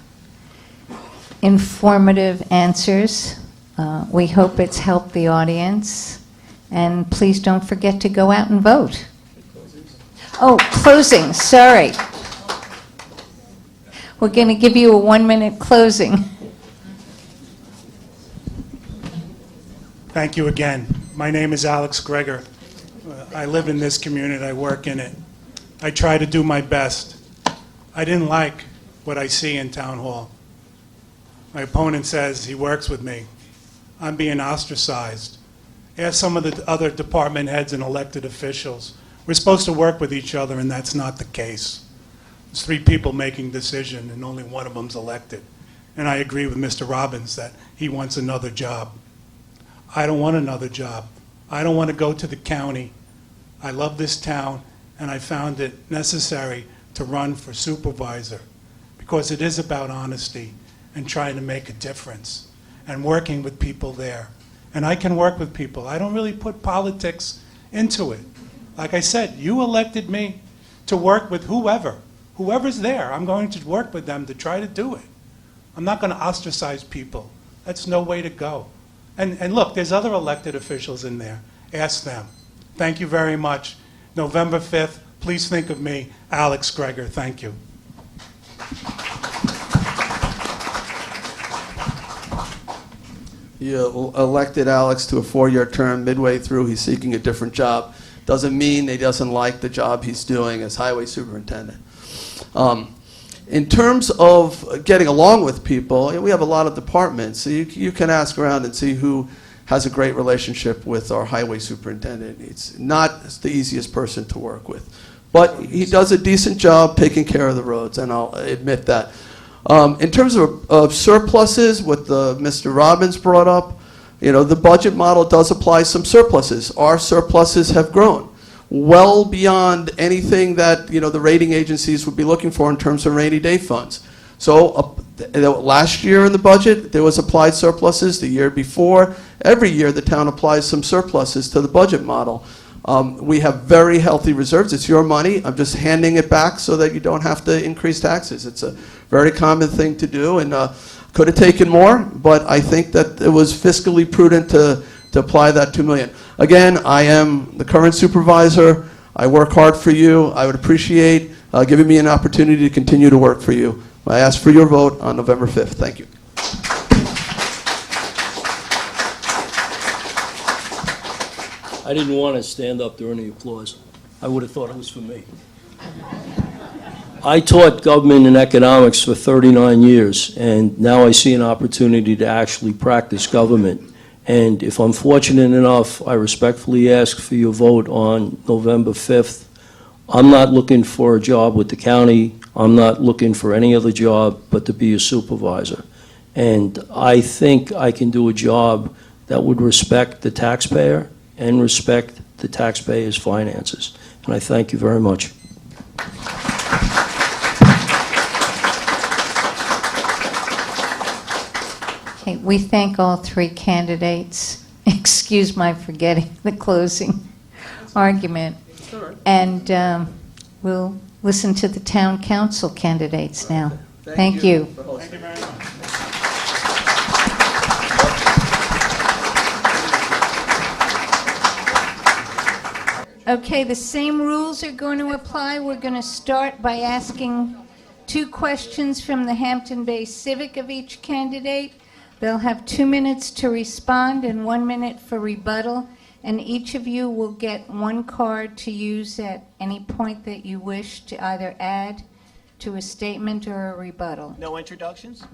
informative answers. We hope it's helped the audience. And please don't forget to go out and vote. Oh, closing, sorry. We're going to give you a 1-minute closing. Thank you again. My name is Alex Greger. I live in this community. I work in it. I try to do my best. I didn't like what I see in Town Hall. My opponent says he works with me. I'm being ostracized. Ask some of the other department heads and elected officials. We're supposed to work with each other, and that's not the case. There's 3 people making decisions, and only one of them's elected. And I agree with Mr. Robbins that he wants another job. I don't want another job. I don't want to go to the county. I love this town, and I found it necessary to run for supervisor because it is about honesty and trying to make a difference and working with people there. And I can work with people. I don't really put politics into it. Like I said, you elected me to work with whoever's there. I'm going to work with them to try to do it. I'm not going to ostracize people. That's no way to go. And look, there's other elected officials in there. Ask them. Thank you very much. November 5th, please think of me, Alex Greger. Thank you. You elected Alex to a 4-year term. Midway through, he's seeking a different job. Doesn't mean he doesn't like the job he's doing as highway superintendent. In terms of getting along with people, we have a lot of departments, so you can ask around and see who has a great relationship with our highway superintendent. It's not the easiest person to work with, but he does a decent job taking care of the roads, and I'll admit that. In terms of surpluses, what Mr. Robbins brought up, the budget model does apply some surpluses. Our surpluses have grown well beyond anything that the rating agencies would be looking for in terms of rainy day funds. So last year in the budget, there was applied surpluses. The year before, every year the town applies some surpluses to the budget model. We have very healthy reserves. It's your money. I'm just handing it back so that you don't have to increase taxes. It's a very common thing to do, and could have taken more, but I think that it was fiscally prudent to apply that $2 million. Again, I am the current supervisor. I work hard for you. I would appreciate giving me an opportunity to continue to work for you. I ask for your vote on November 5th. Thank you. I didn't want to stand up during the applause. I would have thought it was for me. I taught government and economics for 39 years, and now I see an opportunity to actually practice government. And if I'm fortunate enough, I respectfully ask for your vote on November 5th. I'm not looking for a job with the county. I'm not looking for any other job but to be a supervisor. And I think I can do a job that would respect the taxpayer and respect the taxpayer's finances. And I thank you very much. Okay, we thank all three candidates. Excuse my forgetting the closing argument. And we'll listen to the town council candidates now. Thank you. Thank you very much. Okay, the same rules are going to apply. We're going to start by asking 2 questions from the Hampton-based Civic of each candidate. They'll have 2 minutes to respond and 1 minute for rebuttal, and each of you will get 1 card to use at any point that you wish to either add to a statement or a rebuttal. No introductions?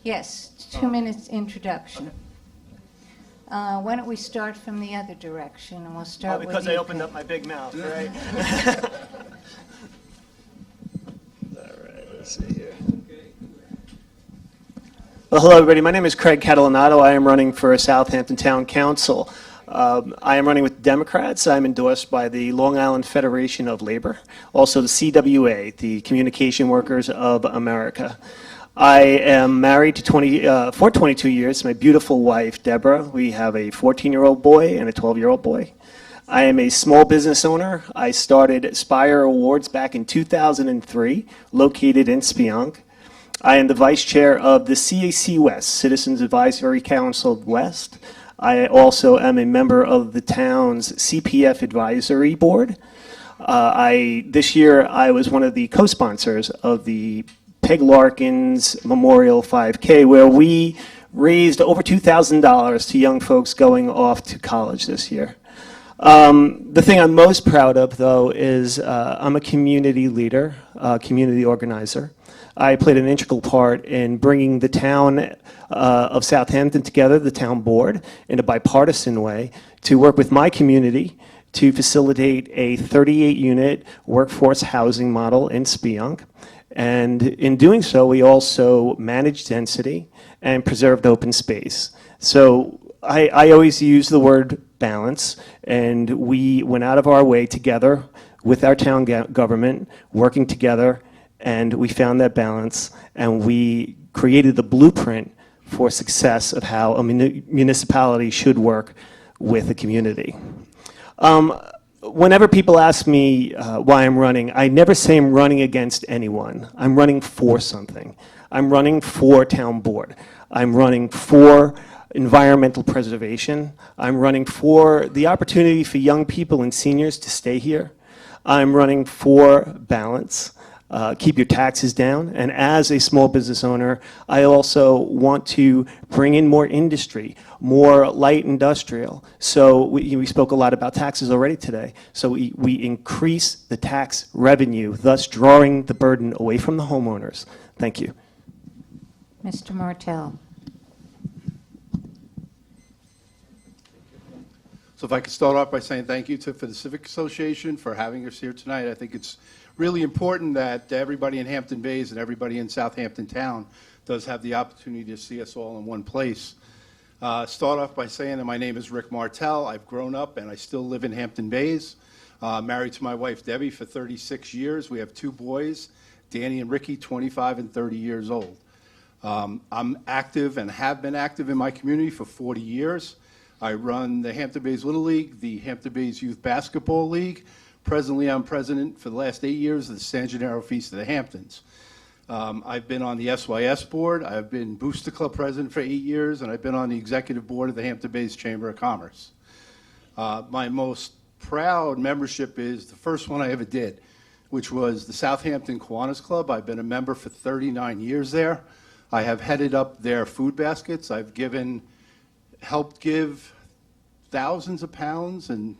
Yes, 2 minutes introduction. Why don't we start from the other direction, and we'll start with Because you. I opened up my big mouth, right? All right, let's see here. Well, hello, everybody. My name is Craig Catalanato. I am running for Southampton Town Council. I am running with Democrats. I'm endorsed by the Long Island Federation of Labor, also the CWA, the Communication Workers of America. I am married to for 22 years to my beautiful wife, Deborah. We have a 14-year-old boy and a 12-year-old boy. I am a small business owner. I started Aspire Awards back in 2003, located in Spionk. I am the vice chair of the CAC West, Citizens Advisory Council West. I also am a member of the town's CPF Advisory Board. This year, I was one of the co-sponsors of the Peg Larkins Memorial 5K, where we raised over $2,000 to young folks going off to college this year. The thing I'm most proud of, though, is I'm a community leader, community organizer. I played an integral part in bringing the town of Southampton together, the town board, in a bipartisan way to work with my community to facilitate a 38-unit workforce housing model in Spionk. And in doing so, we also managed density and preserved open space. So I always use the word balance, and we went out of our way together with our town government, working together, and we found that balance, and we created the blueprint for success of how a municipality should work with a community. Whenever people ask me why I'm running, I never say I'm running against anyone. I'm running for something. I'm running for town board. I'm running for environmental preservation. I'm running for the opportunity for young people and seniors to stay here. I'm running for balance. Keep your taxes down. And as a small business owner, I also want to bring in more industry, more light industrial. So we spoke a lot about taxes already today. So we increase the tax revenue, thus drawing the burden away from the homeowners. Thank you. Mr. Martell. So if I could start off by saying thank you for the Civic Association for having us here tonight. I think it's really important that everybody in Hampton Bays and everybody in Southampton Town does have the opportunity to see us all in one place. Start off by saying that my name is Rick Martell. I've grown up and I still live in Hampton Bays. Married to my wife Debbie for 36 years. We have two boys, Danny and Ricky, 25 and 30 years old. I'm active and have been active in my community for 40 years. I run the Hampton Bays Little League, the Hampton Bays Youth Basketball League. Presently, I'm president for the last 8 years of the San Gennaro Feast of the Hamptons. I've been on the SYS board. I've been Booster Club president for 8 years, and I've been on the executive board of the Hampton Bays Chamber of Commerce. My most proud membership is the first one I ever did, which was the Southampton Kiwanis Club. I've been a member for 39 years there. I have headed up their food baskets. I've helped give thousands of pounds and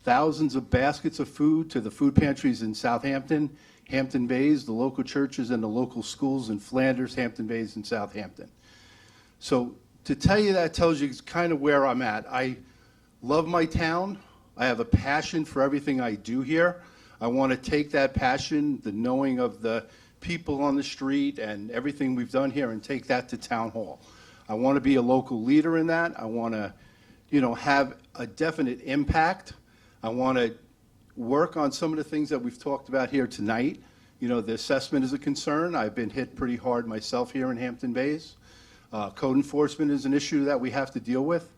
thousands of baskets of food to the food pantries in Southampton, Hampton Bays, the local churches, and the local schools in Flanders, Hampton Bays, and Southampton. So to tell you that tells you kind of where I'm at. I love my town. I have a passion for everything I do here. I want to take that passion, the knowing of the people on the street and everything we've done here, and take that to Town Hall. I want to be a local leader in that. I want to, have a definite impact. I want to work on some of the things that we've talked about here tonight. The assessment is a concern. I've been hit pretty hard myself here in Hampton Bays. Code enforcement is an issue that we have to deal with.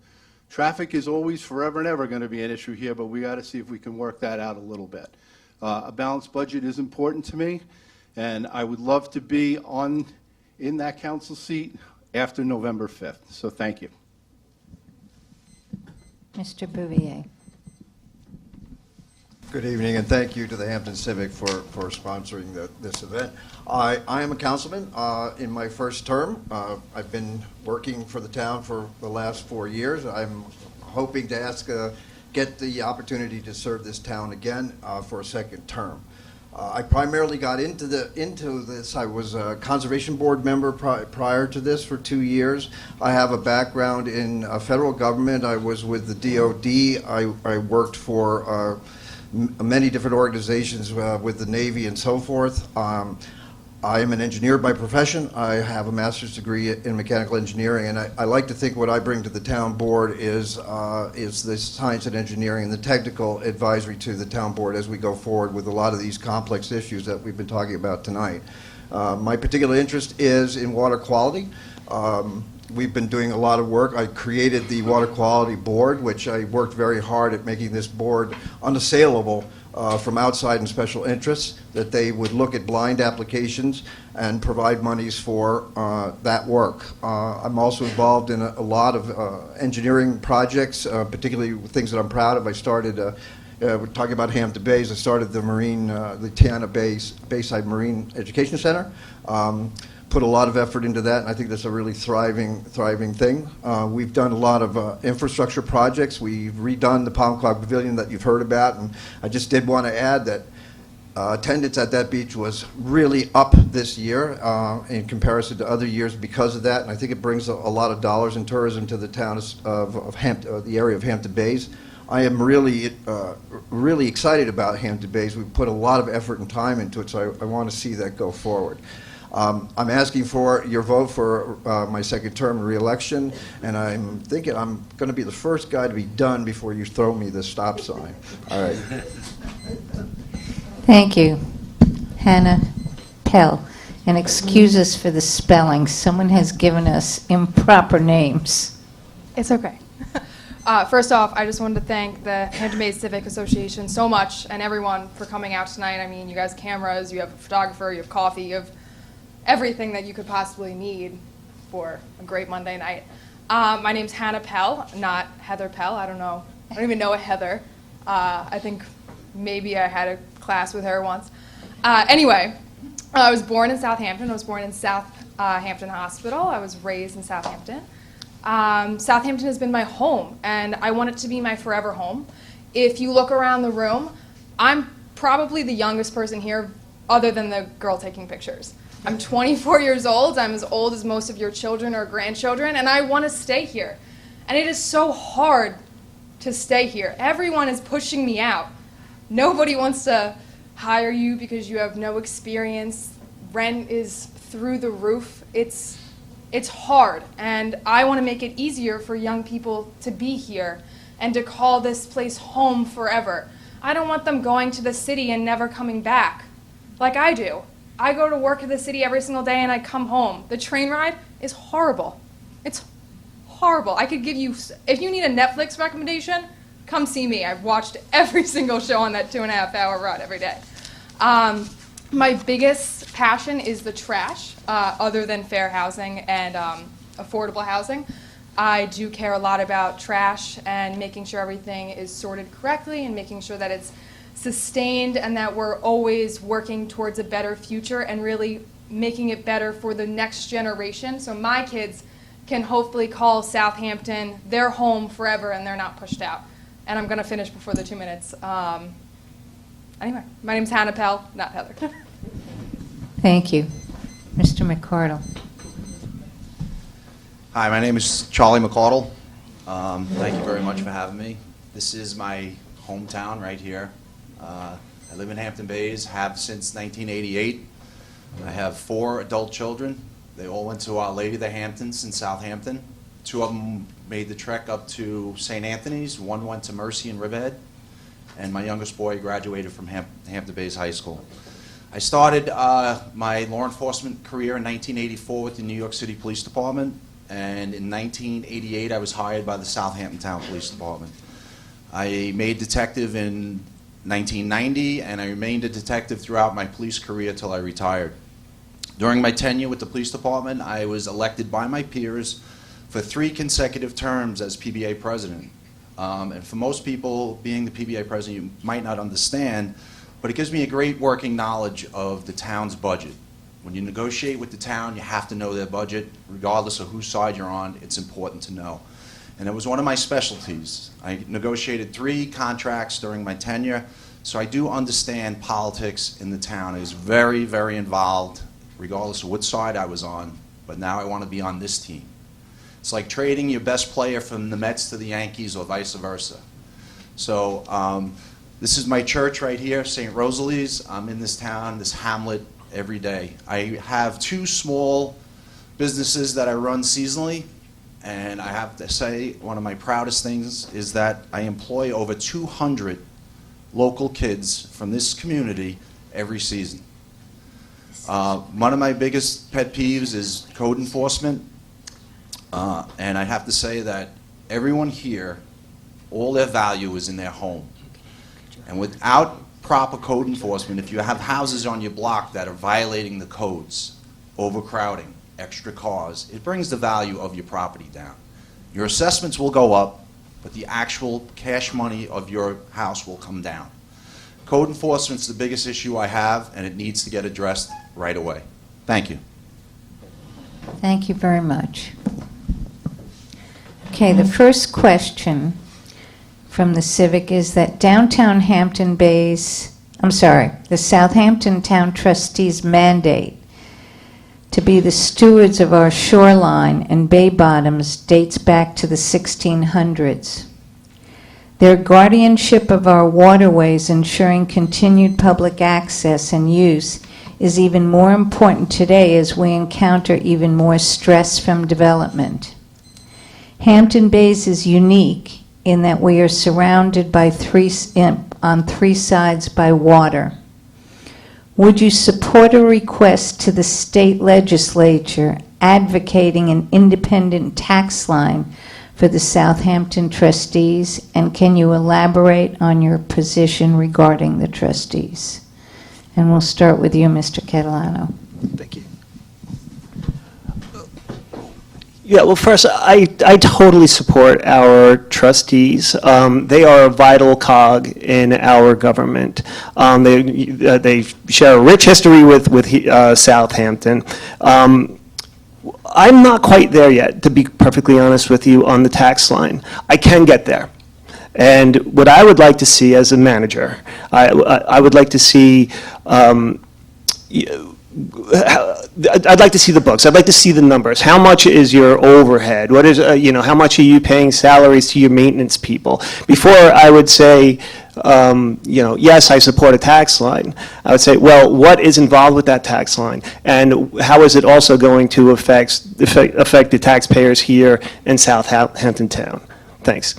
Traffic is always forever and ever going to be an issue here, but we got to see if we can work that out a little bit. A balanced budget is important to me, and I would love to be in that council seat after November 5th. So thank you. Mr. Bouvier. Good evening, and thank you to the Hampton Civic for sponsoring this event. I am a councilman in my first term. I've been working for the town for the last 4 years. I'm hoping to get the opportunity to serve this town again for a second term. I primarily got into this. I was a conservation board member prior to this for 2 years. I have a background in federal government. I was with the DOD. I worked for many different organizations with the Navy and so forth. I am an engineer by profession. I have a master's degree in mechanical engineering, and I like to think what I bring to the town board is the science and engineering and the technical advisory to the town board as we go forward with a lot of these complex issues that we've been talking about tonight. My particular interest is in water quality. We've been doing a lot of work. I created the Water Quality Board, which I worked very hard at making this board unassailable from outside and special interests, that they would look at blind applications and provide monies for that work. I'm also involved in a lot of engineering projects, particularly things that I'm proud of. I started, we're talking about Hampton Bays, I started the Tiana Bayside Marine Education Center. Put a lot of effort into that, and I think that's a really thriving thing. We've done a lot of infrastructure projects. We've redone the Palm Cloud Pavilion that you've heard about, and I just did want to add that attendance at that beach was really up this year in comparison to other years because of that, and I think it brings a lot of dollars in tourism to the town of Hampton, the area of Hampton Bays. I am really excited about Hampton Bays. We've put a lot of effort and time into it, so I want to see that go forward. I'm asking for your vote for my second term and re-election, and I'm thinking I'm going to be the first guy to be done before you throw me the stop sign. All right. Thank you. Hannah Pell. And excuse us for the spelling. Someone has given us improper names. It's okay. First off, I just wanted to thank the Hampton Bays Civic Association so much and everyone for coming out tonight. I mean, you guys have cameras, you have a photographer, you have coffee, you have everything that you could possibly need for a great Monday night. My name's Hannah Pell, not Heather Pell. I don't know. I don't even know a Heather. I think maybe I had a class with her once. Anyway, I was born in Southampton. I was born in Southampton Hospital. I was raised in Southampton. Southampton has been my home, and I want it to be my forever home. If you look around the room, I'm probably the youngest person here other than the girl taking pictures. I'm 24 years old. I'm as old as most of your children or grandchildren, and I want to stay here. And it is so hard to stay here. Everyone is pushing me out. Nobody wants to hire you because you have no experience. Rent is through the roof. It's hard, and I want to make it easier for young people to be here and to call this place home forever. I don't want them going to the city and never coming back like I do. I go to work at the city every single day and I come home. The train ride is horrible. It's horrible. I could give you, if you need a Netflix recommendation, come see me. I've watched every single show on that 2.5-hour ride every day. My biggest passion is the trash, other than fair housing and affordable housing. I do care a lot about trash and making sure everything is sorted correctly and making sure that it's sustained and that we're always working towards a better future and really making it better for the next generation so my kids can hopefully call Southampton their home forever and they're not pushed out. And I'm going to finish before the 2 minutes. Anyway, my name's Hannah Pell, not Heather. Thank you. Mr. McCardle. Hi, my name is Charlie McCardle. Thank you very much for having me. This is my hometown right here. I live in Hampton Bays, have since 1988. I have 4 adult children. They all went to Our Lady of the Hamptons in Southampton. 2 of them made the trek up to St. Anthony's. 1 went to Mercy in Riverhead. And my youngest boy graduated from Hampton Bays High School. I started my law enforcement career in 1984 with the New York City Police Department. And in 1988, I was hired by the Southampton Town Police Department. I made detective in 1990, and I remained a detective throughout my police career till I retired. During my tenure with the police department, I was elected by my peers for 3 consecutive terms as PBA president. And for most people, being the PBA president, you might not understand, but it gives me a great working knowledge of the town's budget. When you negotiate with the town, you have to know their budget. Regardless of whose side you're on, it's important to know. And it was one of my specialties. I negotiated 3 contracts during my tenure, so I do understand politics in the town. I was very, very involved, regardless of which side I was on, but now I want to be on this team. It's like trading your best player from the Mets to the Yankees or vice versa. So this is my church right here, St. Rosalie's. I'm in this town, this hamlet, every day. I have two small businesses that I run seasonally, and I have to say one of my proudest things is that I employ over 200 local kids from this community every season. One of my biggest pet peeves is code enforcement, and I have to say that everyone here, all their value is in their home. And without proper code enforcement, if you have houses on your block that are violating the codes, overcrowding, extra cars, it brings the value of your property down. Your assessments will go up, but the actual cash money of your house will come down. Code enforcement's the biggest issue I have, and it needs to get addressed right away. Thank you. Thank you very much. Okay, the first question from the Civic is that downtown Hampton Bays, the Southampton Town Trustees' mandate to be the stewards of our shoreline and bay bottoms dates back to the 1600s. Their guardianship of our waterways, ensuring continued public access and use, is even more important today as we encounter even more stress from development. Hampton Bays is unique in that we are surrounded by on three sides by water. Would you support a request to the state legislature advocating an independent tax line for the Southampton trustees? And can you elaborate on your position regarding the trustees? And we'll start with you, Mr. Catalano. Thank you. Yeah, well, first, I totally support our trustees. They are a vital cog in our government. They share a rich history with Southampton. I'm not quite there yet, to be perfectly honest with you, on the tax line. I can get there. And what I would like to see as a manager, I would like to see I'd like to see the books. I'd like to see the numbers. How much is your overhead? What is, how much are you paying salaries to your maintenance people? Before I would say, yes, I support a tax line. I would say, well, what is involved with that tax line? And how is it also going to affect the taxpayers here in Southampton Town? Thanks.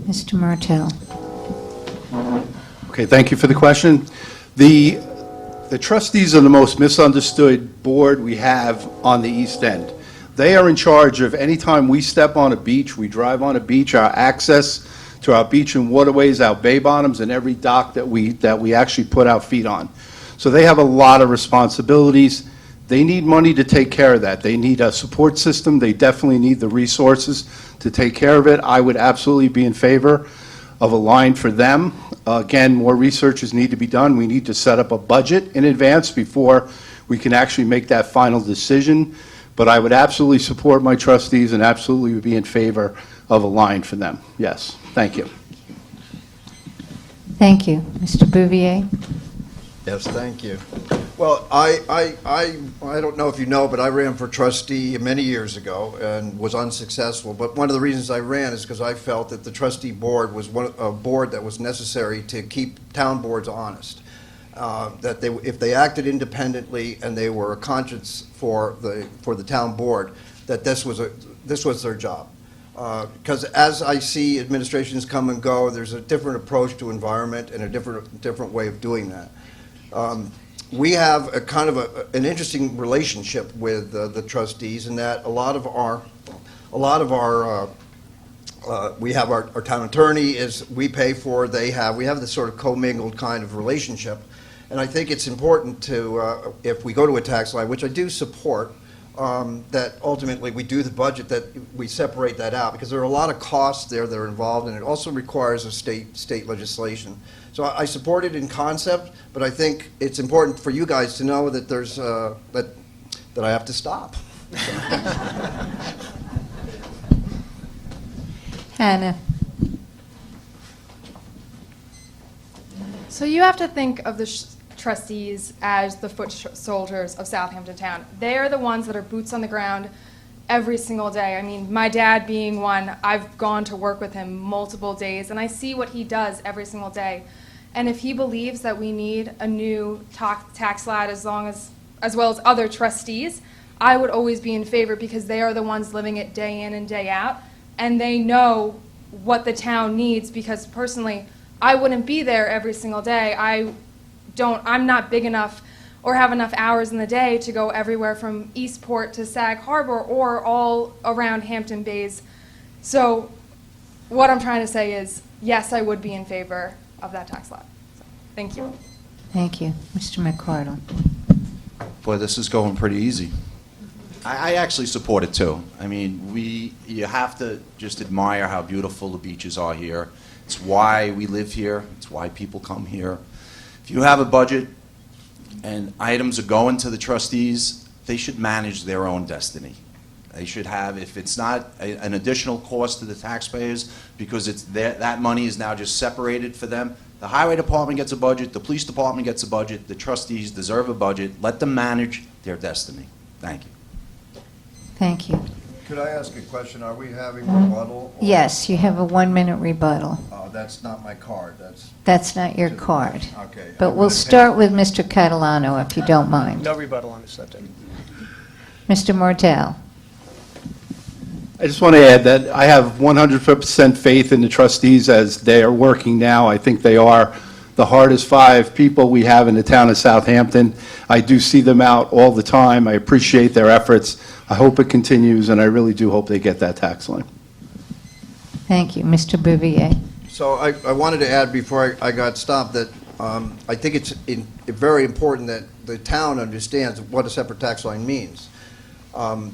Mr. Martell. Okay, thank you for the question. The trustees are the most misunderstood board we have on the East End. They are in charge of any time we step on a beach, we drive on a beach, our access to our beach and waterways, our bay bottoms, and every dock that we actually put our feet on. So they have a lot of responsibilities. They need money to take care of that. They need a support system. They definitely need the resources to take care of it. I would absolutely be in favor of a line for them. Again, more researches need to be done. We need to set up a budget in advance before we can actually make that final decision. But I would absolutely support my trustees and absolutely be in favor of a line for them. Yes, thank you. Thank you. Mr. Bouvier. Yes, thank you. Well, I don't know if you know, but I ran for trustee many years ago and was unsuccessful. But one of the reasons I ran is because I felt that the trustee board was a board that was necessary to keep town boards honest. That if they acted independently and they were a conscience for the town board, that this was their job. Because as I see administrations come and go, there's a different approach to environment and a different way of doing that. We have a kind of an interesting relationship with the trustees in that we have our town attorney we pay for, we have this sort of commingled kind of relationship. And I think it's important to, if we go to a tax line, which I do support, that ultimately we do the budget, that we separate that out, because there are a lot of costs there that are involved, and it also requires a state legislation. So I support it in concept, but I think it's important for you guys to know that there's that I have to stop. Hannah. So you have to think of the trustees as the foot soldiers of Southampton Town. They are the ones that are boots on the ground every single day. I mean, my dad being one, I've gone to work with him multiple days, and I see what he does every single day. And if he believes that we need a new tax lad as well as other trustees, I would always be in favor because they are the ones living it day in and day out, and they know what the town needs, because personally, I wouldn't be there every single day. I'm not big enough or have enough hours in the day to go everywhere from Eastport to Sag Harbor or all around Hampton Bays. So what I'm trying to say is, yes, I would be in favor of that tax lot. So, thank you. Thank you. Mr. McCardle. Boy, this is going pretty easy. I actually support it too. I mean, you have to just admire how beautiful the beaches are here. It's why we live here. It's why people come here. If you have a budget and items are going to the trustees, they should manage their own destiny. They should have, if it's not an additional cost to the taxpayers, because that money is now just separated for them. The highway department gets a budget, the police department gets a budget, the trustees deserve a budget. Let them manage their destiny. Thank you. Thank you. Could I ask a question? Are we having rebuttal? or- Yes, you have a 1-minute rebuttal. That's not my card, That's not your card. okay. But we'll start with Mr. Catalano, if you don't mind. No rebuttal on the subject. Mr. Mordell. I just want to add that I have 100% faith in the trustees as they are working now. I think they are the hardest 5 people we have in the town of Southampton. I do see them out all the time. I appreciate their efforts. I hope it continues, and I really do hope they get that tax line. Thank you. Mr. Bouvier. So I wanted to add before I got stopped that I think it's very important that the town understands what a separate tax line means.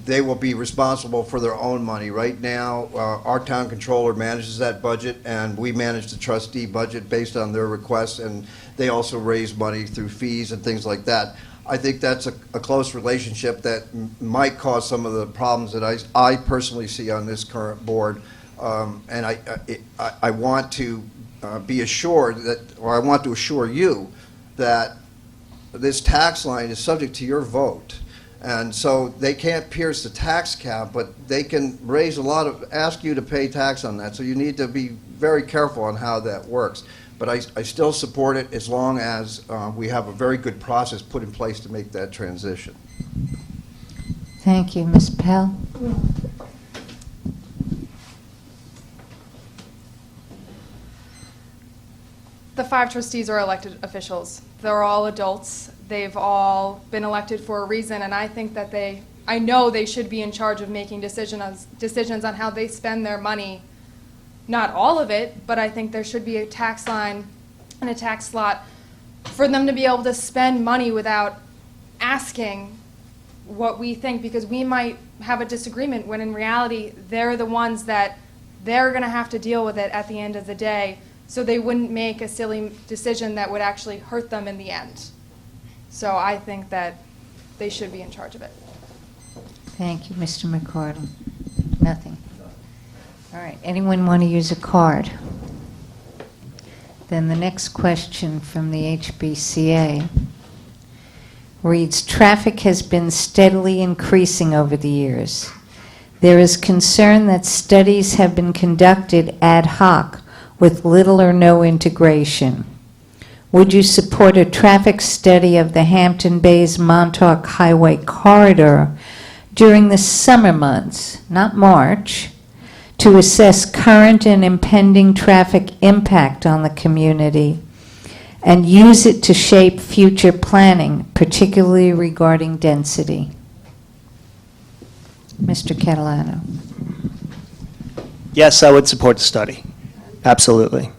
They will be responsible for their own money. Right now, our town controller manages that budget, and we manage the trustee budget based on their requests, and they also raise money through fees and things like that. I think that's a close relationship that might cause some of the problems that I personally see on this current board. And I want to be assured that, or I want to assure you that this tax line is subject to your vote. And so they can't pierce the tax cap, but they can raise ask you to pay tax on that. So you need to be very careful on how that works. But I still support it as long as we have a very good process put in place to make that transition. Thank you. Ms. Pell? The 5 trustees are elected officials. They're all adults. They've all been elected for a reason, and I think that I know they should be in charge of making decisions on how they spend their money. Not all of it, but I think there should be a tax line and a tax slot for them to be able to spend money without asking what we think, because we might have a disagreement when in reality they're the ones that they're going to have to deal with it at the end of the day, so they wouldn't make a silly decision that would actually hurt them in the end. So I think that they should be in charge of it. Thank you, Mr. McCardle. Nothing. All right. Anyone want to use a card? Then the next question from the HBCA reads, traffic has been steadily increasing over the years. There is concern that studies have been conducted ad hoc with little or no integration. Would you support a traffic study of the Hampton Bays Montauk Highway corridor during the summer months, not March, to assess current and impending traffic impact on the community and use it to shape future planning, particularly regarding density? Mr. Catalano. Yes, I would support the study. Absolutely.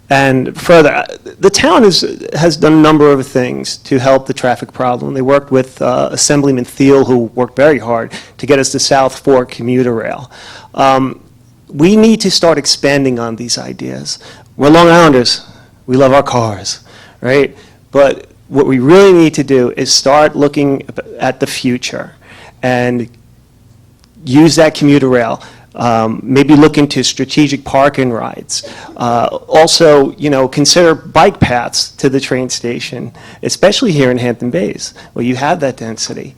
And further, the town has done a number of things to help the traffic problem. They worked with Assemblyman Thiel, who worked very hard to get us the South Fork commuter rail. We need to start expanding on these ideas. We're Long Islanders. We love our cars, right? But what we really need to do is start looking at the future and use that commuter rail. Maybe look into strategic parking rides. Also, consider bike paths to the train station, especially here in Hampton Bays, where you have that density.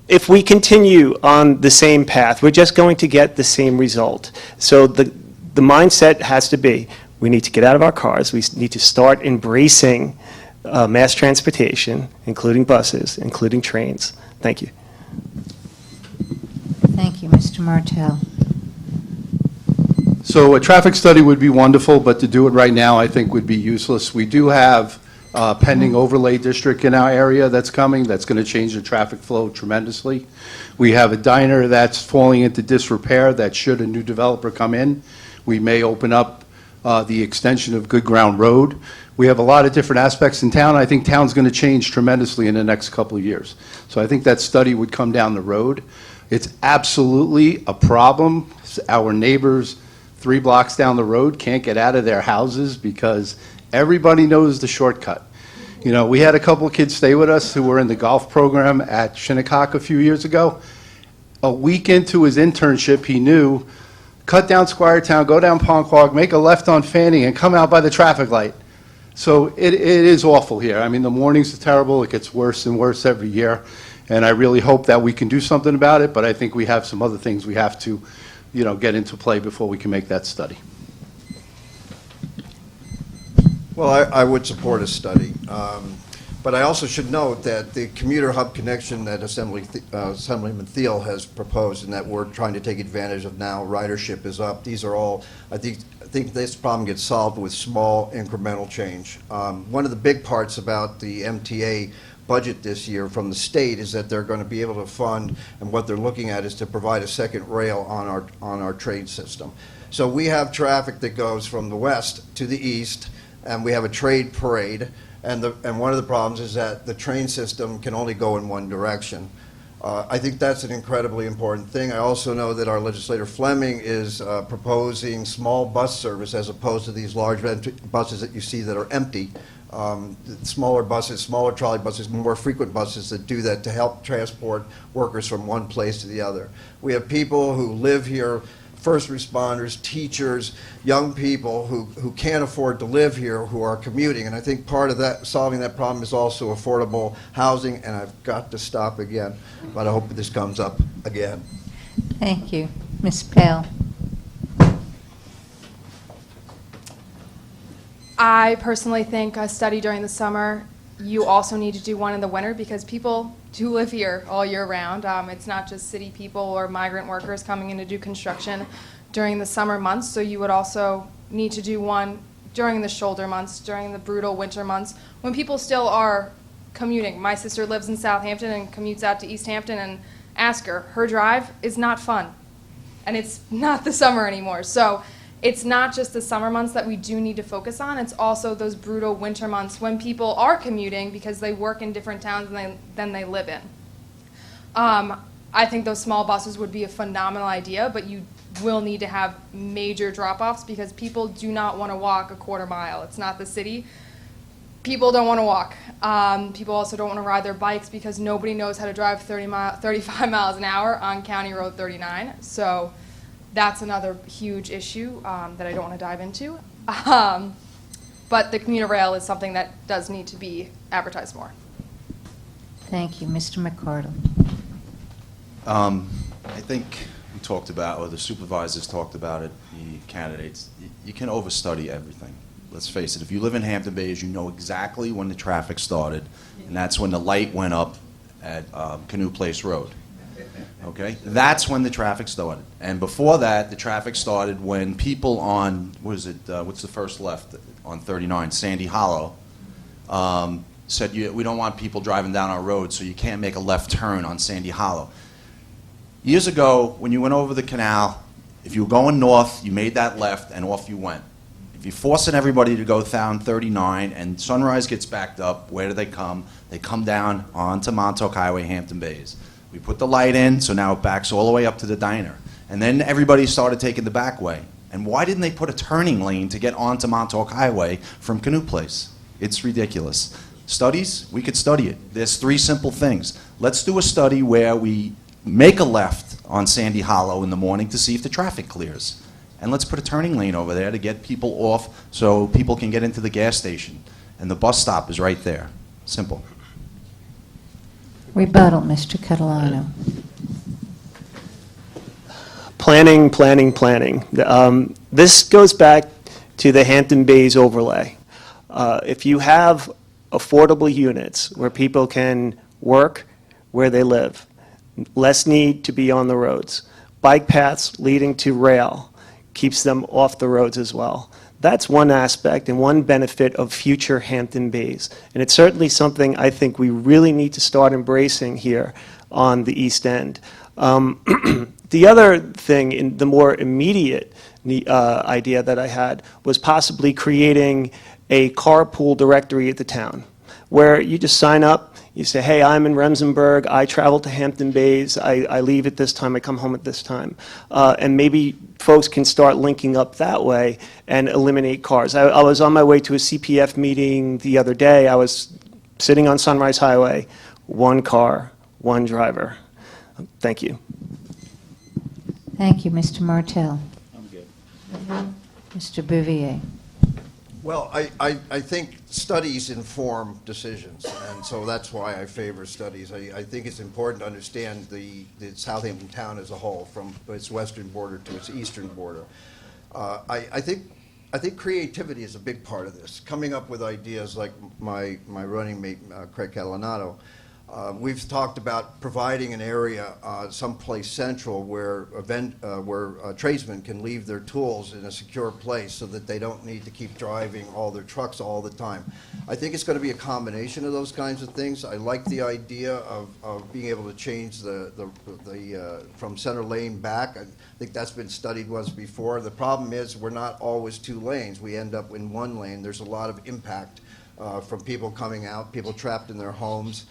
If we continue on the same path, we're just going to get the same result. So the mindset has to be, We need to get out of our cars. We need to start embracing mass transportation, including buses, including trains. Thank you. Thank you, Mr. Martell. So a traffic study would be wonderful, but to do it right now, I think would be useless. We do have a pending overlay district in our area that's coming, that's going to change the traffic flow tremendously. We have a diner that's falling into disrepair that should a new developer come in, we may open up the extension of Good Ground Road. We have a lot of different aspects in town. I think town's going to change tremendously in the next couple of years. So I think that study would come down the road. It's absolutely a problem. Our neighbors 3 blocks down the road can't get out of their houses because everybody knows the shortcut. You know, we had a couple of kids stay with us who were in the golf program at Shinnecock a few years ago. A week into his internship, he knew, cut down Squiretown, go down Ponquag, make a left on Fanning, and come out by the traffic light. So it is awful here. I mean, the mornings are terrible. It gets worse and worse every year. And I really hope that we can do something about it, but I think we have some other things we have to, you know, get into play before we can make that study. Well, I would support a study. But I also should note that the commuter hub connection that Assemblyman Thiel has proposed and that we're trying to take advantage of now, ridership is up. These are all, I think this problem gets solved with small incremental change. One of the big parts about the MTA budget this year from the state is that they're going to be able to fund, and what they're looking at is to provide a second rail on our train system. So we have traffic that goes from the west to the east, and we have a trade parade, and one of the problems is that the train system can only go in one direction. I think that's an incredibly important thing. I also know that our legislator Fleming is proposing small bus service as opposed to these large buses that you see that are empty. Smaller buses, smaller trolley buses, more frequent buses that do that to help transport workers from one place to the other. We have people who live here, first responders, teachers, young people who can't afford to live here, who are commuting. And I think part of that, solving that problem is also affordable housing. And I've got to stop again, but I hope this comes up again. Thank you. Ms. Pell. I personally think a study during the summer, you also need to do one in the winter because people do live here all year round. It's not just city people or migrant workers coming in to do construction during the summer months, so you would also need to do one during the shoulder months, during the brutal winter months, when people still are commuting. My sister lives in Southampton and commutes out to East Hampton, and ask her, her drive is not fun. And it's not the summer anymore. So it's not just the summer months that we do need to focus on, it's also those brutal winter months when people are commuting because they work in different towns than they live in. I think those small buses would be a phenomenal idea, but you will need to have major drop-offs because people do not want to walk a quarter mile. It's not the city. People don't want to walk. People also don't want to ride their bikes because nobody knows how to drive 35 miles an hour on County Road 39. So that's another huge issue that I don't want to dive into. But the commuter rail is something that does need to be advertised more. Thank you. Mr. McCardle. I think we talked about, or the supervisors talked about it, the candidates. You can overstudy everything. Let's face it, if you live in Hampton Bays, you know exactly when the traffic started, and that's when the light went up at Canoe Place Road. Okay? That's when the traffic started. And before that, the traffic started when people on, what's the first left on 39, Sandy Hollow, said, we don't want people driving down our road, so you can't make a left turn on Sandy Hollow. Years ago, when you went over the canal, if you were going north, you made that left, and off you went. If you're forcing everybody to go down 39 and Sunrise gets backed up, where do they come? They come down onto Montauk Highway, Hampton Bays. We put the light in, so now it backs all the way up to the diner. And then everybody started taking the back way. And why didn't they put a turning lane to get onto Montauk Highway from Canoe Place? It's ridiculous. Studies, we could study it. There's 3 simple things. Let's do a study where we make a left on Sandy Hollow in the morning to see if the traffic clears. And let's put a turning lane over there to get people off so people can get into the gas station. And the bus stop is right there. Simple. Rebuttal, Mr. Catalano. Planning. This goes back to the Hampton Bays overlay. If you have affordable units where people can work where they live, less need to be on the roads, bike paths leading to rail keeps them off the roads as well. That's one aspect and one benefit of future Hampton Bays. And it's certainly something I think we really need to start embracing here on the East End. The other thing, in the more immediate idea that I had, was possibly creating a carpool directory at the town, where you just sign up, you say, hey, I'm in Remsenburg, I travel to Hampton Bays, I leave at this time, I come home at this time. And maybe folks can start linking up that way and eliminate cars. I was on my way to a CPF meeting the other day. I was sitting on Sunrise Highway, one car, one driver. Thank you. Thank you, Mr. Martell. I'm good. Mr. Bouvier. Well, I think studies inform decisions, and so that's why I favor studies. I think it's important to understand the Southampton town as a whole, from its western border to its eastern border. I think creativity is a big part of this. Coming up with ideas like my running mate, Craig Catalanato. We've talked about providing an area someplace central where tradesmen can leave their tools in a secure place so that they don't need to keep driving all their trucks all the time. I think it's going to be a combination of those kinds of things. I like the idea of being able to change from center lane back. I think that's been studied once before. The problem is we're not always two lanes. We end up in one lane. There's a lot of impact from people coming out, people trapped in their homes.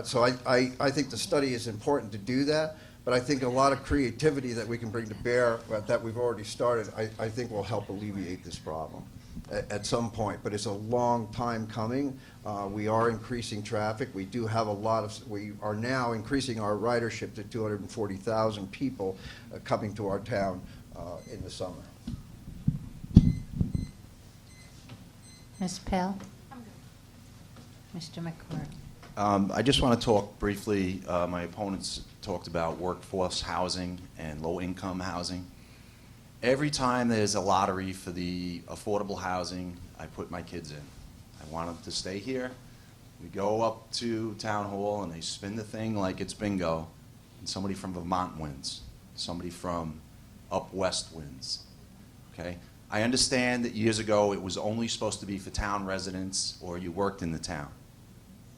So I think the study is important to do that, but I think a lot of creativity that we can bring to bear that we've already started, I think will help alleviate this problem at some point. But it's a long time coming. We are increasing traffic. We do have we are now increasing our ridership to 240,000 people coming to our town in the summer. Ms. Pell? Mr. McCord. I just want to talk briefly, my opponents talked about workforce housing and low-income housing. Every time there's a lottery for the affordable housing, I put my kids in. I want them to stay here. We go up to Town Hall and they spin the thing like it's bingo, and somebody from Vermont wins. Somebody from up west wins. Okay? I understand that years ago it was only supposed to be for town residents or you worked in the town.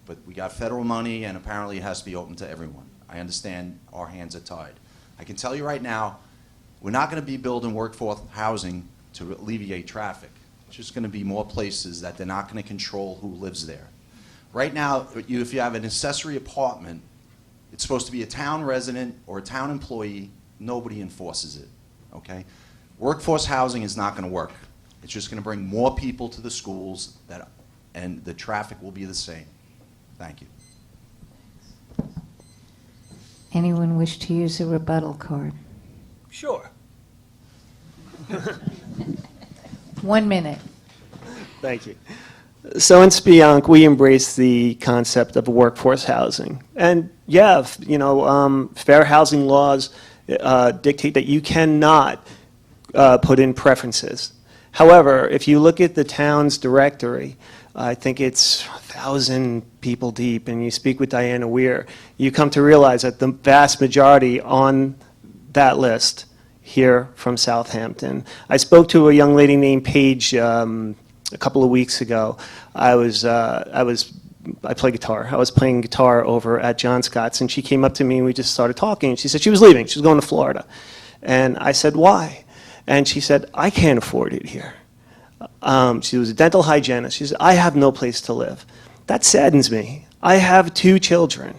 But we got federal money, and apparently it has to be open to everyone. I understand our hands are tied. I can tell you right now, we're not going to be building workforce housing to alleviate traffic. It's just going to be more places that they're not going to control who lives there. Right now, if you have an accessory apartment, it's supposed to be a town resident or a town employee. Nobody enforces it, okay? Workforce housing is not going to work. It's just going to bring more people to the schools, and the traffic will be the same. Thank you. Anyone wish to use a rebuttal card? Sure. 1 minute. Thank you. So in Spionk, we embrace the concept of workforce housing. And yeah, fair housing laws dictate that you cannot put in preferences. However, if you look at the town's directory, I think it's 1,000 people deep, and you speak with Diana Weir, you come to realize that the vast majority on that list here from Southampton. I spoke to a young lady named Paige a couple of weeks ago. I play guitar. I was playing guitar over at John Scott's, and she came up to me and we just started talking. And she said she was leaving. She was going to Florida. And I said, why? And she said, I can't afford it here. She was a dental hygienist. She said, I have no place to live. That saddens me. I have 2 children.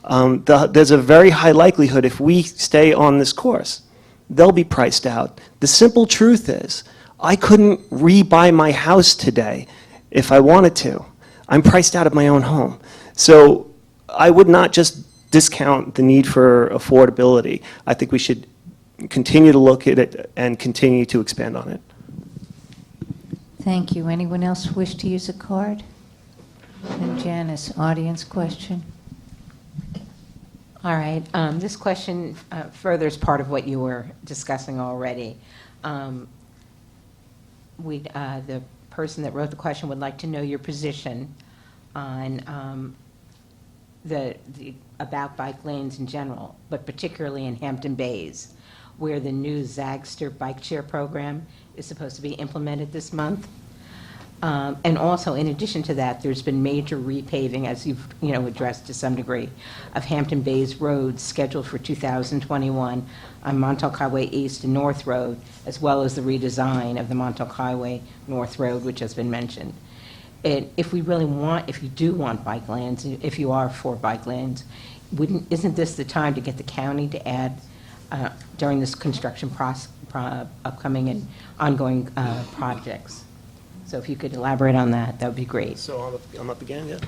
There's a very high likelihood if we stay on this course, they'll be priced out. The simple truth is, I couldn't rebuy my house today if I wanted to. I'm priced out of my own home. So I would not just discount the need for affordability. I think we should continue to look at it and continue to expand on it. Thank you. Anyone else wish to use a card? And Janice, audience question. All right. This question furthers part of what you were discussing already. the person that wrote the question would like to know your position on about bike lanes in general, but particularly in Hampton Bays, where the new Zagster bike share program is supposed to be implemented this month. And also, in addition to that, there's been major repaving, as you've addressed to some degree, of Hampton Bays roads scheduled for 2021 on Montauk Highway East and North Road, as well as the redesign of the Montauk Highway North Road, which has been mentioned. And if you do want bike lanes, if you are for bike lanes, isn't this the time to get the county to add during this construction upcoming and ongoing projects? So if you could elaborate on that, that would be great. So I'm up again, yeah?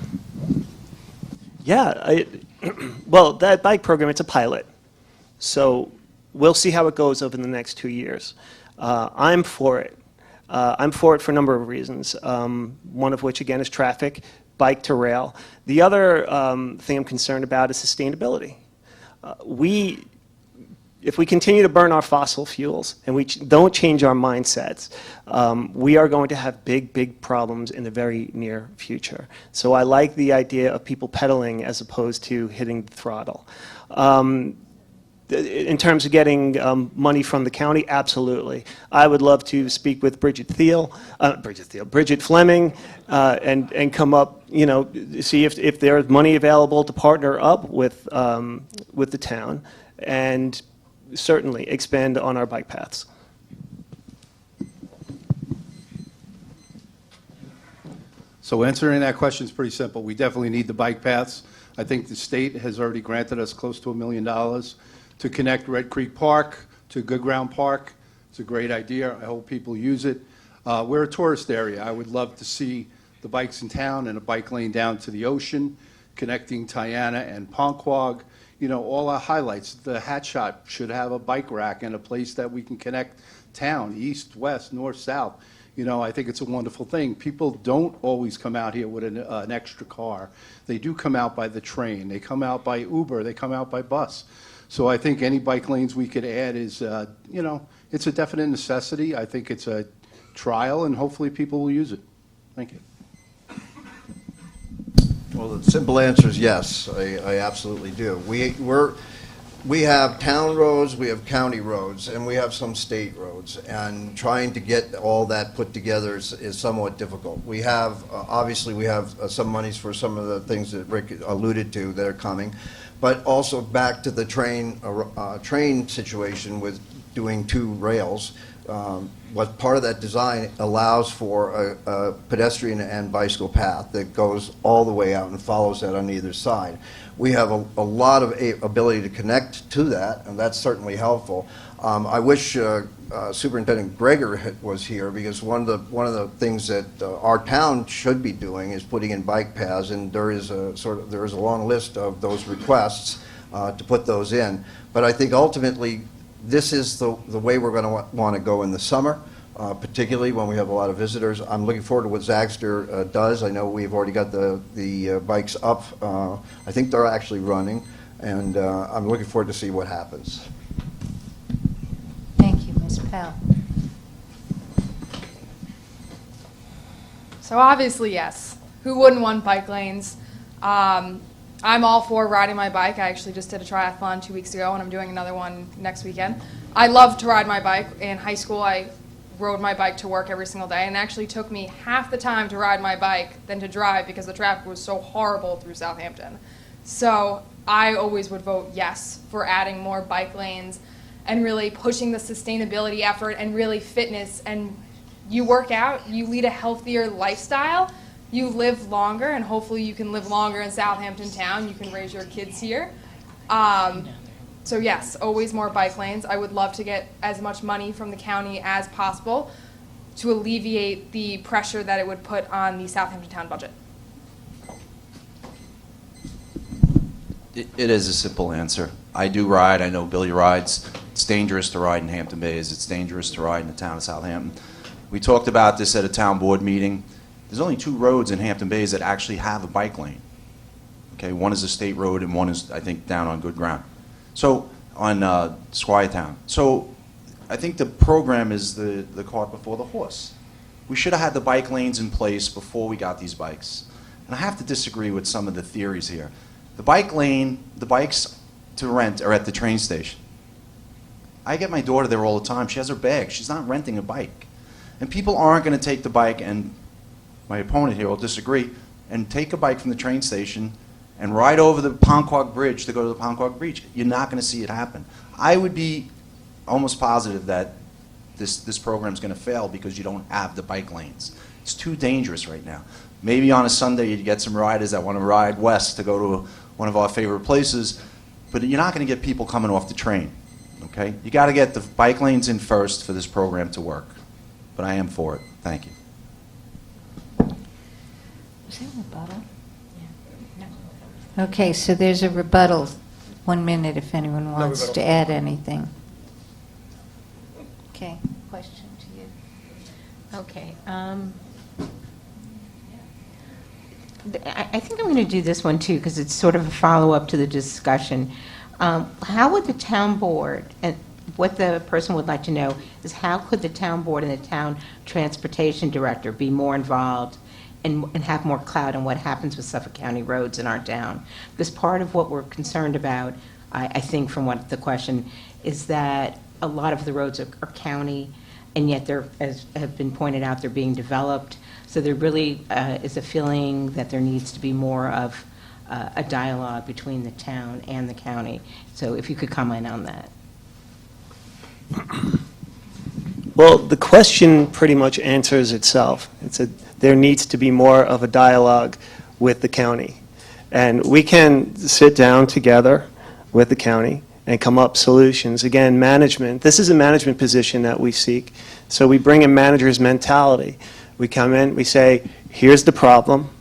Yeah, well, that bike program, it's a pilot. So we'll see how it goes over the next 2 years. I'm for it. I'm for it for a number of reasons, one of which, again, is traffic, bike to rail. The other thing I'm concerned about is sustainability. If we continue to burn our fossil fuels and we don't change our mindsets, we are going to have big problems in the very near future. So I like the idea of people pedaling as opposed to hitting the throttle. In terms of getting money from the county, absolutely. I would love to speak with Bridget Fleming, and come up, see if there's money available to partner up with the town, and certainly expand on our bike paths. So answering that question is pretty simple. We definitely need the bike paths. I think the state has already granted us close to $1 million to connect Red Creek Park to Good Ground Park. It's a great idea. I hope people use it. We're a tourist area. I would love to see the bikes in town and a bike lane down to the ocean, connecting Tiana and Ponquag. All our highlights. The Hat Shop should have a bike rack and a place that we can connect town, east, west, north, south. I think it's a wonderful thing. People don't always come out here with an extra car. They do come out by the train. They come out by Uber. They come out by bus. So I think any bike lanes we could add is, it's a definite necessity. I think it's a trial, and hopefully people will use it. Thank you. Well, the simple answer is yes. I absolutely do. We have town roads, we have county roads, and we have some state roads. And trying to get all that put together is somewhat difficult. We have, obviously, we have some monies for some of the things that Rick alluded to that are coming, but also back to the train situation with doing 2 rails. What part of that design allows for a pedestrian and bicycle path that goes all the way out and follows that on either side. We have a lot of ability to connect to that, and that's certainly helpful. I wish Superintendent Greger was here, because one of the things that our town should be doing is putting in bike paths, and there is a long list of those requests to put those in. But I think ultimately, this is the way we're going to want to go in the summer, particularly when we have a lot of visitors. I'm looking forward to what Zagster does. I know we've already got the bikes up. I think they're actually running, and I'm looking forward to see what happens. Thank you, Ms. Pell. So obviously, yes. Who wouldn't want bike lanes? I'm all for riding my bike. I actually just did a triathlon 2 weeks ago, and I'm doing another one next weekend. I love to ride my bike. In high school, I rode my bike to work every single day, and it actually took me half the time to ride my bike than to drive because the traffic was so horrible through Southampton. So I always would vote yes for adding more bike lanes and really pushing the sustainability effort and really fitness. And you work out, you lead a healthier lifestyle, you live longer, and hopefully you can live longer in Southampton town. You can raise your kids here. So yes, always more bike lanes. I would love to get as much money from the county as possible to alleviate the pressure that it would put on the Southampton town budget. It is a simple answer. I do ride. I know Billy rides. It's dangerous to ride in Hampton Bays. It's dangerous to ride in the town of Southampton. We talked about this at a town board meeting. There's only 2 roads in Hampton Bays that actually have a bike lane. Okay, one is a state road and one is, I think, down on Good Ground. So, on Squiretown. So, I think the program is the cart before the horse. We should have had the bike lanes in place before we got these bikes. And I have to disagree with some of the theories here. The bike lane, the bikes to rent are at the train station. I get my daughter there all the time. She has her bag. She's not renting a bike. And people aren't going to take the bike, and my opponent here will disagree, and take a bike from the train station and ride over the Ponquag Bridge to go to the Ponquag Beach. You're not going to see it happen. I would be almost positive that this program is going to fail because you don't have the bike lanes. It's too dangerous right now. Maybe on a Sunday you'd get some riders that want to ride west to go to one of our favorite places, but you're not going to get people coming off the train. Okay? You got to get the bike lanes in first for this program to work. But I am for it. Thank you. Was there a rebuttal? No. Okay, so there's a rebuttal. 1 minute if anyone wants to add anything. Okay, question to you. Okay. I think I'm going to do this one too because it's sort of a follow-up to the discussion. How would the town board, and what the person would like to know is how could the town board and the town transportation director be more involved and have more clout on what happens with Suffolk County roads in our town? Because part of what we're concerned about, I think from what the question, is that a lot of the roads are county, and yet they're, as have been pointed out, they're being developed. So there really is a feeling that there needs to be more of a dialogue between the town and the county. So if you could comment on that. Well, the question pretty much answers itself. There needs to be more of a dialogue with the county. And we can sit down together with the county and come up solutions. Again, management, this is a management position that we seek. So we bring a manager's mentality. We come in, we say, here's the problem,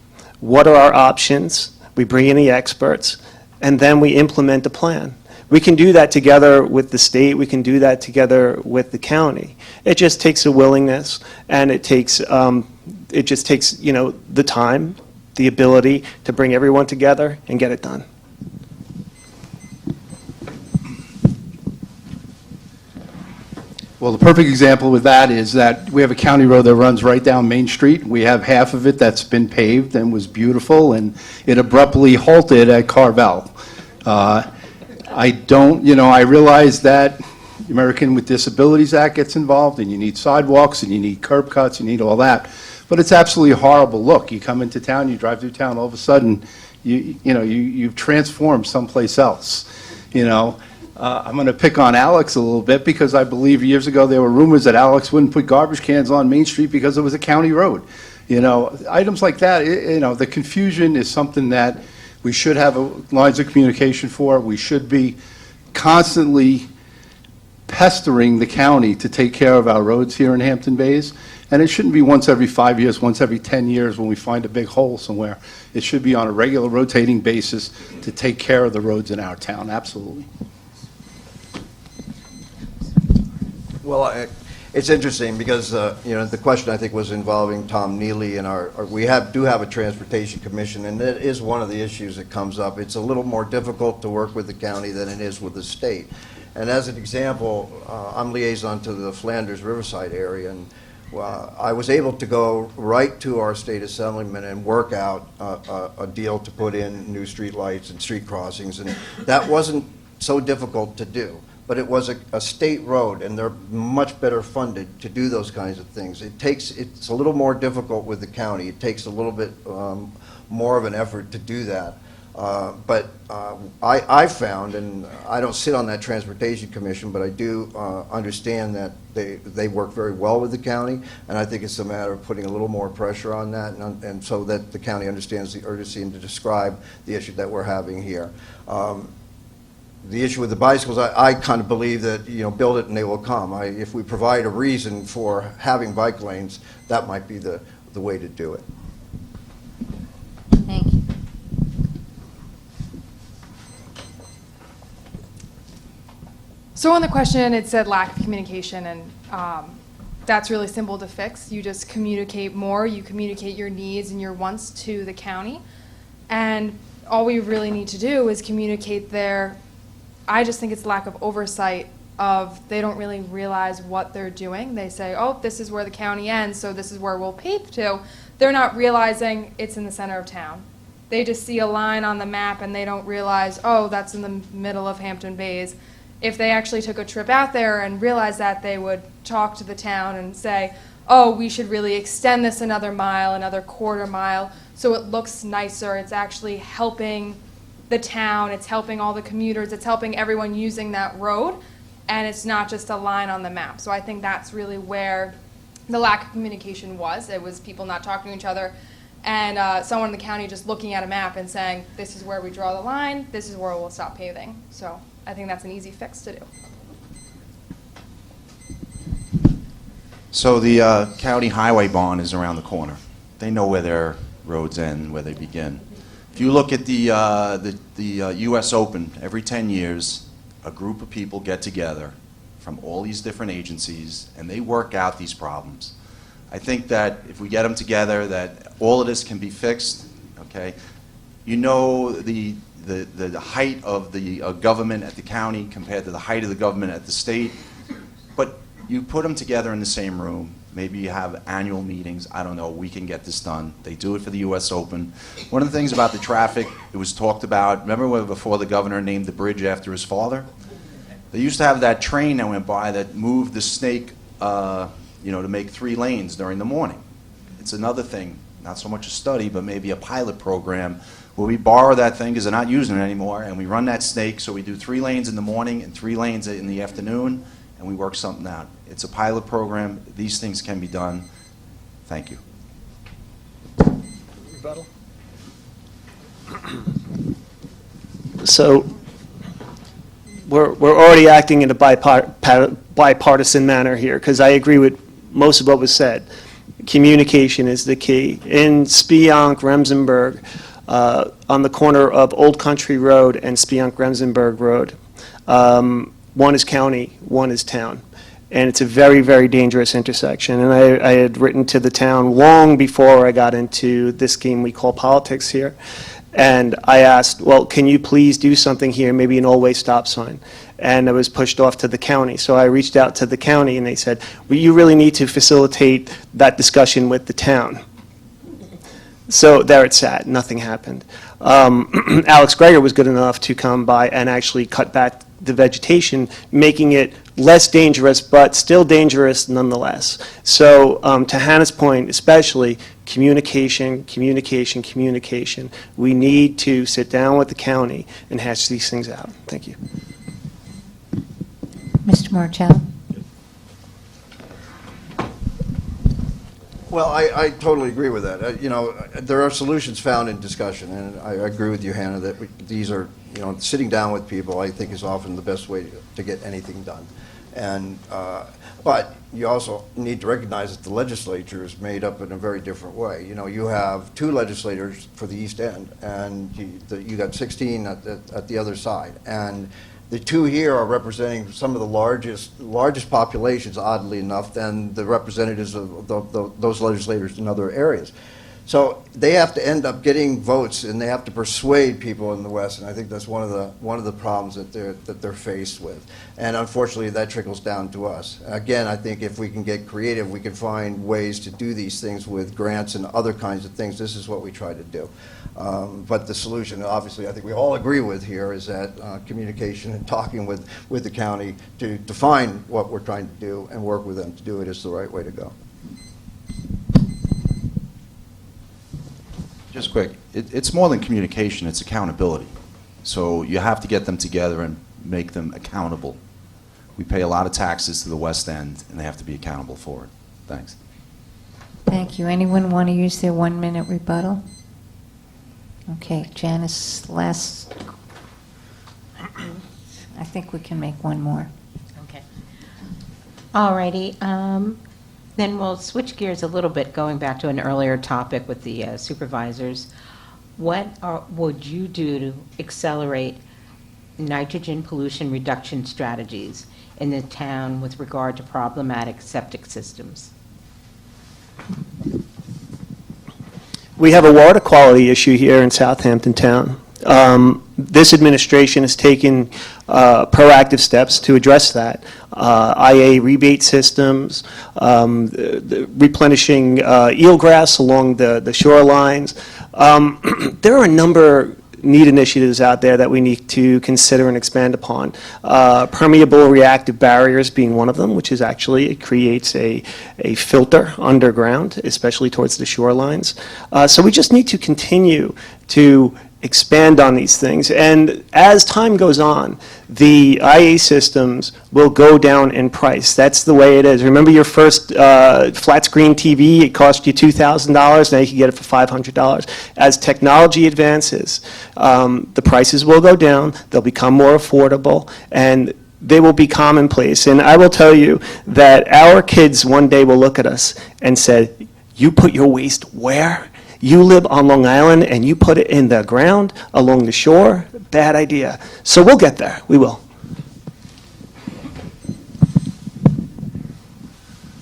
what are our options? We bring in the experts, and then we implement the plan. We can do that together with the state, we can do that together with the county. It just takes a willingness, and it just takes, the time, the ability to bring everyone together and get it done. Well, the perfect example with that is that we have a county road that runs right down Main Street. We have half of it that's been paved and was beautiful, and it abruptly halted at Carvel. I realize that the American with Disabilities Act gets involved, and you need sidewalks, and you need curb cuts, you need all that. But it's absolutely a horrible look. You come into town, you drive through town, all of a sudden, you've transformed someplace else, I'm going to pick on Alex a little bit because I believe years ago there were rumors that Alex wouldn't put garbage cans on Main Street because it was a county road. Items like that, the confusion is something that we should have lines of communication for. We should be constantly pestering the county to take care of our roads here in Hampton Bays. And it shouldn't be once every 5 years, once every 10 years when we find a big hole somewhere. It should be on a regular rotating basis to take care of the roads in our town, absolutely. Well, it's interesting because, the question I think was involving Tom Neely and we do have a transportation commission, and that is one of the issues that comes up. It's a little more difficult to work with the county than it is with the state. And as an example, I'm liaison to the Flanders Riverside area, and I was able to go right to our state assemblyman and work out a deal to put in new street lights and street crossings, and that wasn't so difficult to do. But it was a state road, and they're much better funded to do those kinds of things. It's a little more difficult with the county. It takes a little bit more of an effort to do that. But I found, and I don't sit on that transportation commission, but I do understand that they work very well with the county, and I think it's a matter of putting a little more pressure on that, and so that the county understands the urgency and to describe the issue that we're having here. The issue with the bicycles, I kind of believe that, build it and they will come. If we provide a reason for having bike lanes, that might be the way to do it. Thank you. So on the question, it said lack of communication, and that's really simple to fix. You just communicate more. You communicate your needs and your wants to the county, and all we really need to do is communicate I just think it's lack of oversight of they don't really realize what they're doing. They say, oh, this is where the county ends, so this is where we'll pave to. They're not realizing it's in the center of town. They just see a line on the map and they don't realize, oh, that's in the middle of Hampton Bays. If they actually took a trip out there and realized that, they would talk to the town and say, oh, we should really extend this another mile, another quarter mile, so it looks nicer. It's actually helping the town, it's helping all the commuters, it's helping everyone using that road, and it's not just a line on the map. So I think that's really where the lack of communication was. It was people not talking to each other, and someone in the county just looking at a map and saying, this is where we draw the line, this is where we'll stop paving. So I think that's an easy fix to do. So the county highway bond is around the corner. They know where their roads end, where they begin. If you look at the U.S. Open, every 10 years, a group of people get together from all these different agencies, and they work out these problems. I think that if we get them together, that all of this can be fixed, okay? You know the height of the government at the county compared to the height of the government at the state, but you put them together in the same room. Maybe you have annual meetings. I don't know. We can get this done. They do it for the U.S. Open. One of the things about the traffic, it was talked about, remember when before the governor named the bridge after his father? They used to have that train that went by that moved the snake, to make 3 lanes during the morning. It's another thing, not so much a study, but maybe a pilot program where we borrow that thing because they're not using it anymore, and we run that snake, so we do 3 lanes in the morning and 3 lanes in the afternoon, and we work something out. It's a pilot program. These things can be done. Thank you. Rebuttal. So we're already acting in a bipartisan manner here, because I agree with most of what was said. Communication is the key. In Spionk-Remsenburg, on the corner of Old Country Road and Spionk-Remsenburg Road, one is county, one is town. And it's a very, very dangerous intersection. And I had written to the town long before I got into this game we call politics here. And I asked, well, can you please do something here, maybe an all-way stop sign? And I was pushed off to the county. So I reached out to the county, and they said, well, you really need to facilitate that discussion with the town. So there it sat. Nothing happened. Alex Greger was good enough to come by and actually cut back the vegetation, making it less dangerous, but still dangerous nonetheless. So to Hannah's point, especially communication. We need to sit down with the county and hash these things out. Thank you. Mr. Marcello? Well, I totally agree with that. There are solutions found in discussion, and I agree with you, Hannah, that these are, sitting down with people, I think, is often the best way to get anything done. And but you also need to recognize that the legislature is made up in a very different way. You have 2 legislators for the East End, and you got 16 at the other side, and the 2 here are representing some of the largest populations, oddly enough, than the representatives of those legislators in other areas. So they have to end up getting votes, and they have to persuade people in the West, and I think that's one of the problems that they're faced with. And unfortunately, that trickles down to us. Again, I think if we can get creative, we can find ways to do these things with grants and other kinds of things. This is what we try to do. But the solution, obviously, I think we all agree with here, is that communication and talking with the county to define what we're trying to do and work with them to do it is the right way to go. Just quick, it's more than communication, it's accountability. So you have to get them together and make them accountable. We pay a lot of taxes to the West End, and they have to be accountable for it. Thanks. Thank you. Anyone want to use their 1-minute rebuttal? Okay, Janice, last. I think we can make one more. Okay. All righty. Then we'll switch gears a little bit, going back to an earlier topic with the supervisors. What would you do to accelerate nitrogen pollution reduction strategies in the town with regard to problematic septic systems? We have a water quality issue here in Southampton Town. This administration has taken proactive steps to address that. IA rebate systems, replenishing eelgrass along the shorelines. There are a number neat initiatives out there that we need to consider and expand upon. Permeable reactive barriers being one of them, which is actually, it creates a filter underground, especially towards the shorelines. So we just need to continue to expand on these things. And as time goes on, the IA systems will go down in price. That's the way it is. Remember your first flat screen TV, it cost you $2,000, now you can get it for $500. As technology advances, the prices will go down, they'll become more affordable, and they will be commonplace. And I will tell you that our kids one day will look at us and say, "You put your waste where? You live on Long Island and you put it in the ground along the shore? Bad idea." So we'll get there. We will.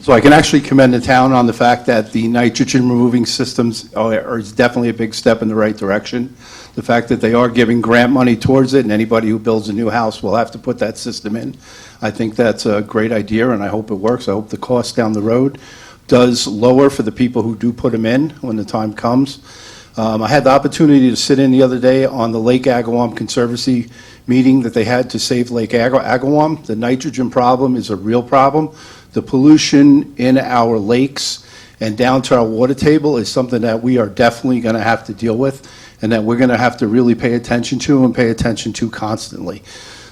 So I can actually commend the town on the fact that the nitrogen removing systems is definitely a big step in the right direction. The fact that they are giving grant money towards it, and anybody who builds a new house will have to put that system in. I think that's a great idea, and I hope it works. I hope the cost down the road does lower for the people who do put them in when the time comes. I had the opportunity to sit in the other day on the Lake Agawam Conservancy meeting that they had to save Lake Agawam. The nitrogen problem is a real problem. The pollution in our lakes and down to our water table is something that we are definitely going to have to deal with, and that we're going to have to really pay attention to and pay attention to constantly.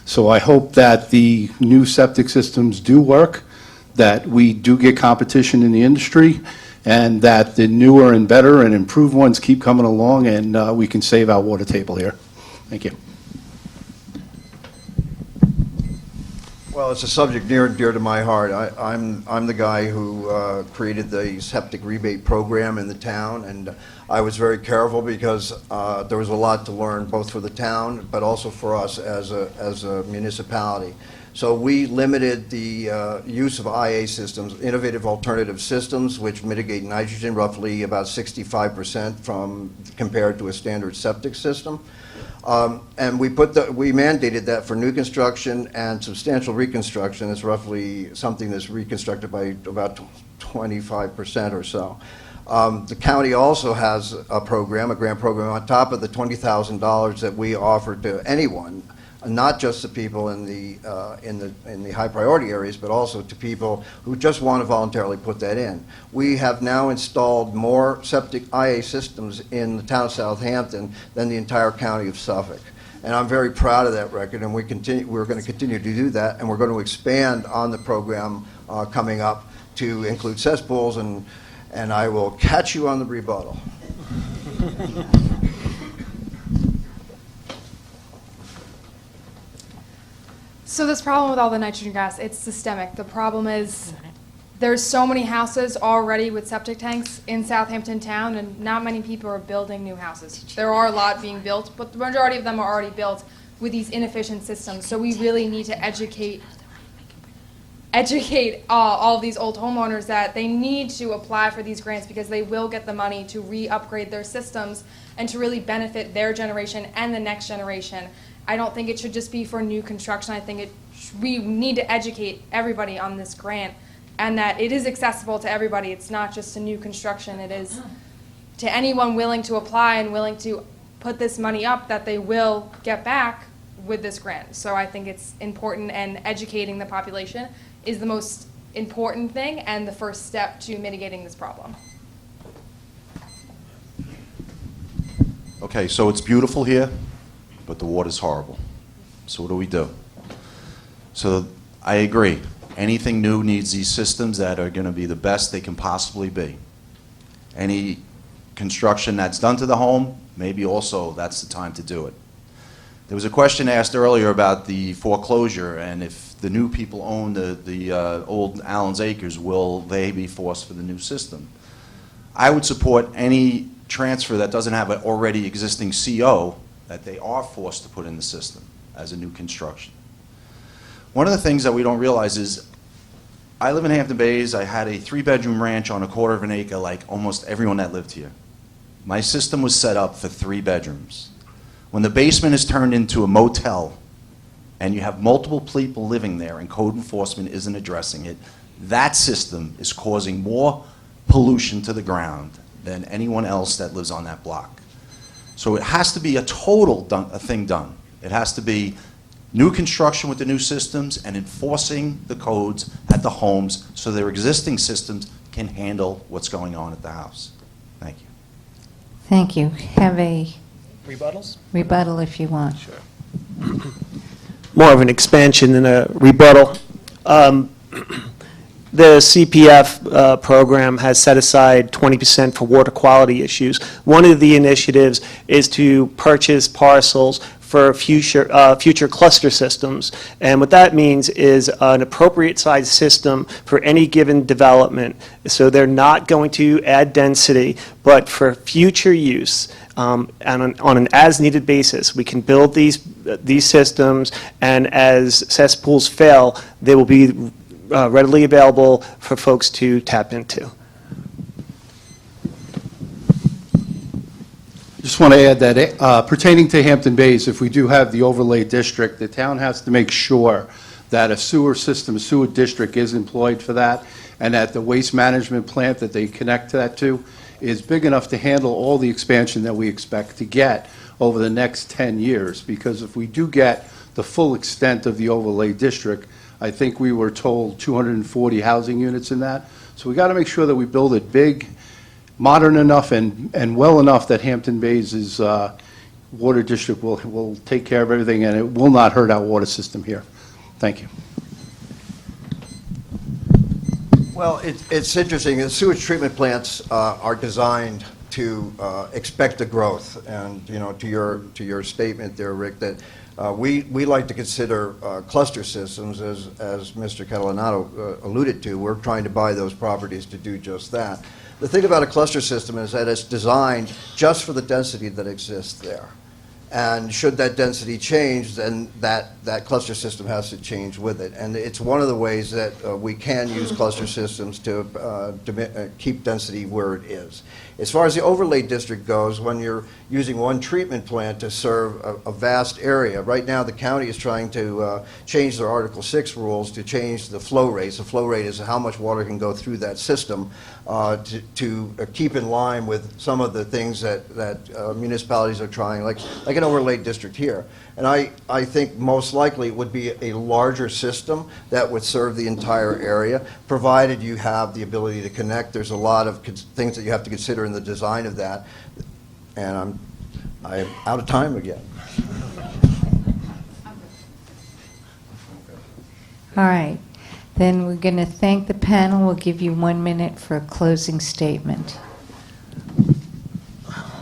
So I hope that the new septic systems do work, that we do get competition in the industry, and that the newer and better and improved ones keep coming along, and we can save our water table here. Thank you. Well, it's a subject near and dear to my heart. I'm the guy who created the septic rebate program in the town, and I was very careful because there was a lot to learn, both for the town but also for us as a municipality. So we limited the use of IA systems, innovative alternative systems, which mitigate nitrogen roughly about 65% compared to a standard septic system. And we mandated that for new construction and substantial reconstruction. It's roughly something that's reconstructed by about 25% or so. The county also has a program, a grant program, on top of the $20,000 that we offer to anyone, not just to people in the high priority areas, but also to people who just want to voluntarily put that in. We have now installed more septic IA systems in the town of Southampton than the entire county of Suffolk. And I'm very proud of that record, and we're going to continue to do that, and we're going to expand on the program coming up to include cesspools, and I will catch you on the rebuttal. So this problem with all the nitrogen gas, it's systemic. The problem is there's so many houses already with septic tanks in Southampton town, and not many people are building new houses. There are a lot being built, but the majority of them are already built with these inefficient systems. So we really need to educate all of these old homeowners that they need to apply for these grants, because they will get the money to re-upgrade their systems and to really benefit their generation and the next generation. I don't think it should just be for new construction. I think we need to educate everybody on this grant, and that it is accessible to everybody. It's not just a new construction. It is to anyone willing to apply and willing to put this money up, that they will get back with this grant. So I think it's important, and educating the population is the most important thing and the first step to mitigating this problem. Okay, so it's beautiful here, but the water's horrible. So what do? So I agree. Anything new needs these systems that are going to be the best they can possibly be. Any construction that's done to the home, maybe also that's the time to do it. There was a question asked earlier about the foreclosure, and if the new people own the old Allen's Acres, will they be forced for the new system? I would support any transfer that doesn't have an already existing CO that they are forced to put in the system as a new construction. One of the things that we don't realize is, I live in Hampton Bays. I had a 3-bedroom ranch on a quarter of an acre like almost everyone that lived here. My system was set up for 3 bedrooms. When the basement is turned into a motel and you have multiple people living there and code enforcement isn't addressing it, that system is causing more pollution to the ground than anyone else that lives on that block. So it has to be a thing done. It has to be new construction with the new systems and enforcing the codes at the homes so their existing systems can handle what's going on at the house. Thank you. Thank you. Have a Rebuttals? rebuttal if you want. More of an expansion than a rebuttal. The CPF program has set aside 20% for water quality issues. One of the initiatives is to purchase parcels for future cluster systems. And what that means is an appropriate size system for any given development. So they're not going to add density, but for future use, and on an as-needed basis, we can build these systems, and as cesspools fail, they will be readily available for folks to tap into. Just want to add that pertaining to Hampton Bays, if we do have the overlay district, the town has to make sure that a sewer system, a sewer district is employed for that, and that the waste management plant that they connect that to is big enough to handle all the expansion that we expect to get over the next 10 years. Because if we do get the full extent of the overlay district, I think we were told 240 housing units in that. So we got to make sure that we build it big, modern enough, and well enough that Hampton Bays' water district will take care of everything, and it will not hurt our water system here. Thank you. Well, it's interesting. The sewage treatment plants are designed to expect the growth, and to your statement there, Rick, that we like to consider cluster systems, as Mr. Catalanato alluded to. We're trying to buy those properties to do just that. The thing about a cluster system is that it's designed just for the density that exists there. And should that density change, then that cluster system has to change with it. And it's one of the ways that we can use cluster systems to keep density where it is. As far as the overlay district goes, when you're using one treatment plant to serve a vast area, right now the county is trying to change their Article 6 rules to change the flow rates. The flow rate is how much water can go through that system to keep in line with some of the things that municipalities are trying, like an overlay district here. And I think most likely it would be a larger system that would serve the entire area, provided you have the ability to connect. There's a lot of things that you have to consider in the design of that. And I'm out of time again. All right. Then we're going to thank the panel. We'll give you 1 minute for a closing statement.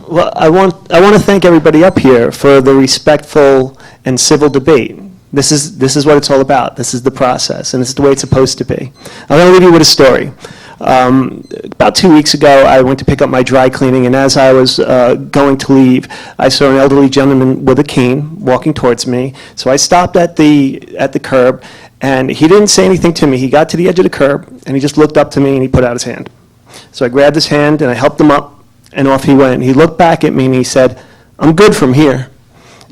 Well, I want to thank everybody up here for the respectful and civil debate. This is what it's all about. This is the process, and this is the way it's supposed to be. I'm going to leave you with a story. About 2 weeks ago, I went to pick up my dry cleaning, and as I was going to leave, I saw an elderly gentleman with a cane walking towards me. So I stopped at the curb, and he didn't say anything to me. He got to the edge of the curb, and he just looked up to me, and he put out his hand. So I grabbed his hand, and I helped him up, and off he went. He looked back at me, and he said, "I'm good from here."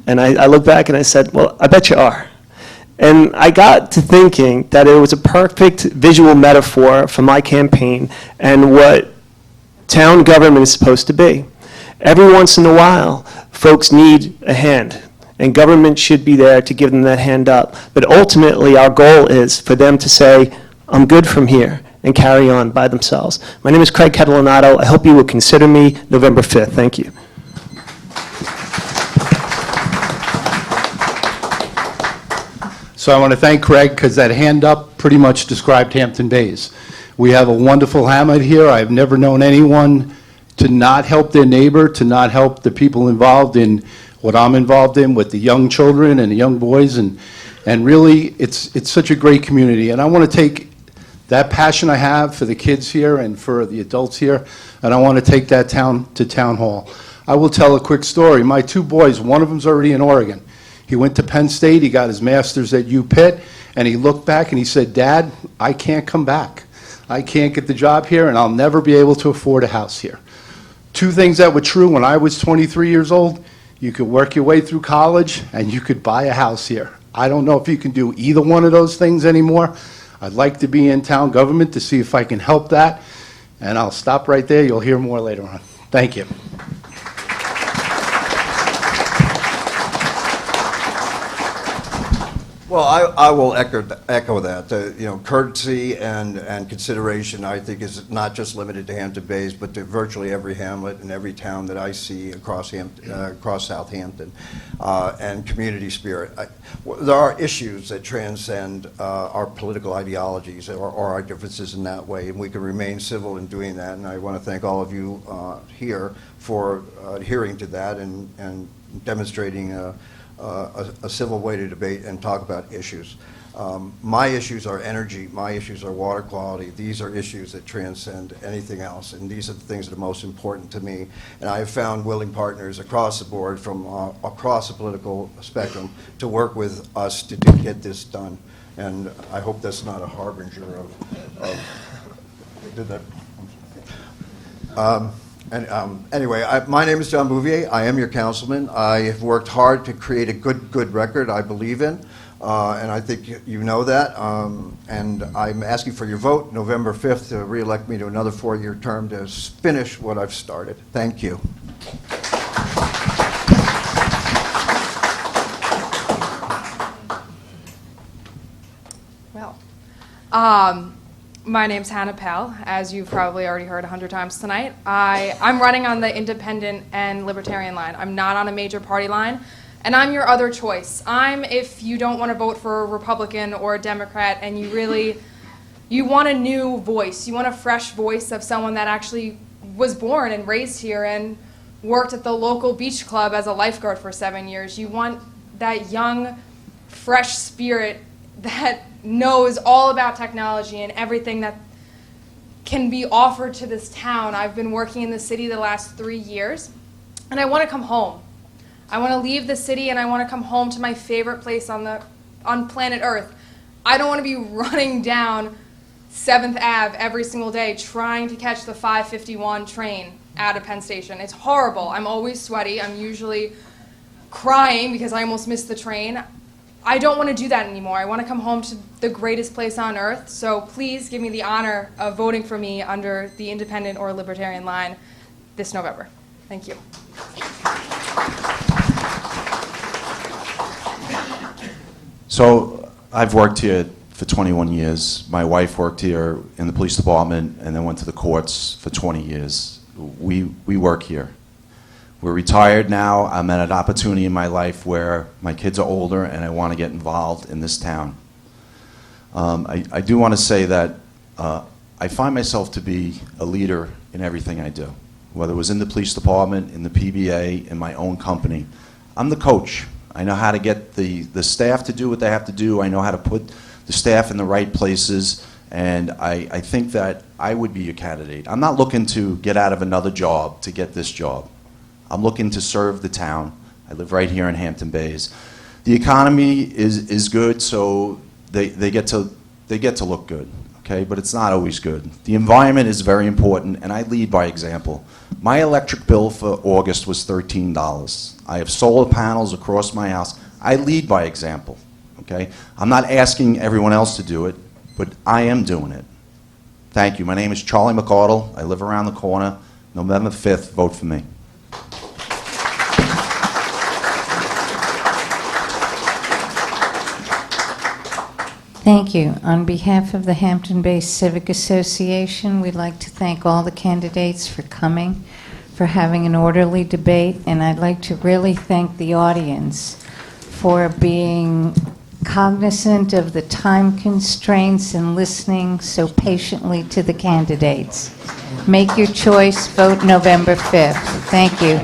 And I looked back, and I said, "Well, I bet you are." And I got to thinking that it was a perfect visual metaphor for my campaign and what town government is supposed to be. Every once in a while, folks need a hand, and government should be there to give them that hand up. But ultimately, our goal is for them to say, "I'm good from here," and carry on by themselves. My name is Craig Catalanato. I hope you will consider me November 5th. Thank you. So I want to thank Craig, because that hand up pretty much described Hampton Bays. We have a wonderful hamlet here. I've never known anyone to not help their neighbor, to not help the people involved in what I'm involved in with the young children and the young boys. And really, it's such a great community. And I want to take that passion I have for the kids here and for the adults here, and I want to take that to town hall. I will tell a quick story. My two boys, one of them's already in Oregon. He went to Penn State, he got his master's at UPitt, and he looked back and he said, "Dad, I can't come back. I can't get the job here, and I'll never be able to afford a house here." Two things that were true when I was 23 years old: you could work your way through college, and you could buy a house here. I don't know if you can do either one of those things anymore. I'd like to be in town government to see if I can help that, and I'll stop right there. You'll hear more later on. Thank you. Well, I will echo that. Courtesy and consideration, I think, is not just limited to Hampton Bays, but to virtually every hamlet and every town that I see across Southampton, and community spirit. There are issues that transcend our political ideologies or our differences in that way, and we can remain civil in doing that. And I want to thank all of you here for adhering to that and demonstrating a civil way to debate and talk about issues. My issues are energy. My issues are water quality. These are issues that transcend anything else, and these are the things that are most important to me. And I have found willing partners across the board from across the political spectrum to work with us to get this done. And I hope that's not a harbinger of did that. Anyway, my name is John Bouvier. I am your councilman. I have worked hard to create a good record I believe in, and I think you know that. And I'm asking for your vote November 5th to re-elect me to another 4-year term to finish what I've started. Thank you. Well, my name's Hannah Pell, as you've probably already heard 100 times tonight. I'm running on the independent and libertarian line. I'm not on a major party line, and I'm your other choice. If you don't want to vote for a Republican or a Democrat and you want a new voice, you want a fresh voice of someone that actually was born and raised here and worked at the local beach club as a lifeguard for 7 years. You want that young, fresh spirit that knows all about technology and everything that can be offered to this town. I've been working in the city the last 3 years, and I want to come home. I want to leave the city, and I want to come home to my favorite place on planet Earth. I don't want to be running down 7th Ave every single day trying to catch the 5:51 train out of Penn Station. It's horrible. I'm always sweaty. I'm usually crying because I almost missed the train. I don't want to do that anymore. I want to come home to the greatest place on earth. So please give me the honor of voting for me under the independent or libertarian line this November. Thank you. So I've worked here for 21 years. My wife worked here in the police department and then went to the courts for 20 years. We work here. We're retired now. I'm at an opportunity in my life where my kids are older and I want to get involved in this town. I do want to say that I find myself to be a leader in everything I do, whether it was in the police department, in the PBA, in my own company. I'm the coach. I know how to get the staff to do what they have to do. I know how to put the staff in the right places, and I think that I would be a candidate. I'm not looking to get out of another job to get this job. I'm looking to serve the town. I live right here in Hampton Bays. The economy is good, so they get to look good, okay? But it's not always good. The environment is very important, and I lead by example. My electric bill for August was $13. I have solar panels across my house. I lead by example, okay? I'm not asking everyone else to do it, but I am doing it. Thank you. My name is Charlie McCardle. I live around the corner. November 5th, vote for me. Thank you. On behalf of the Hampton Bays Civic Association, we'd like to thank all the candidates for coming, for having an orderly debate, and I'd like to really thank the audience for being cognizant of the time constraints and listening so patiently to the candidates. Make your choice. Vote November 5th. Thank you.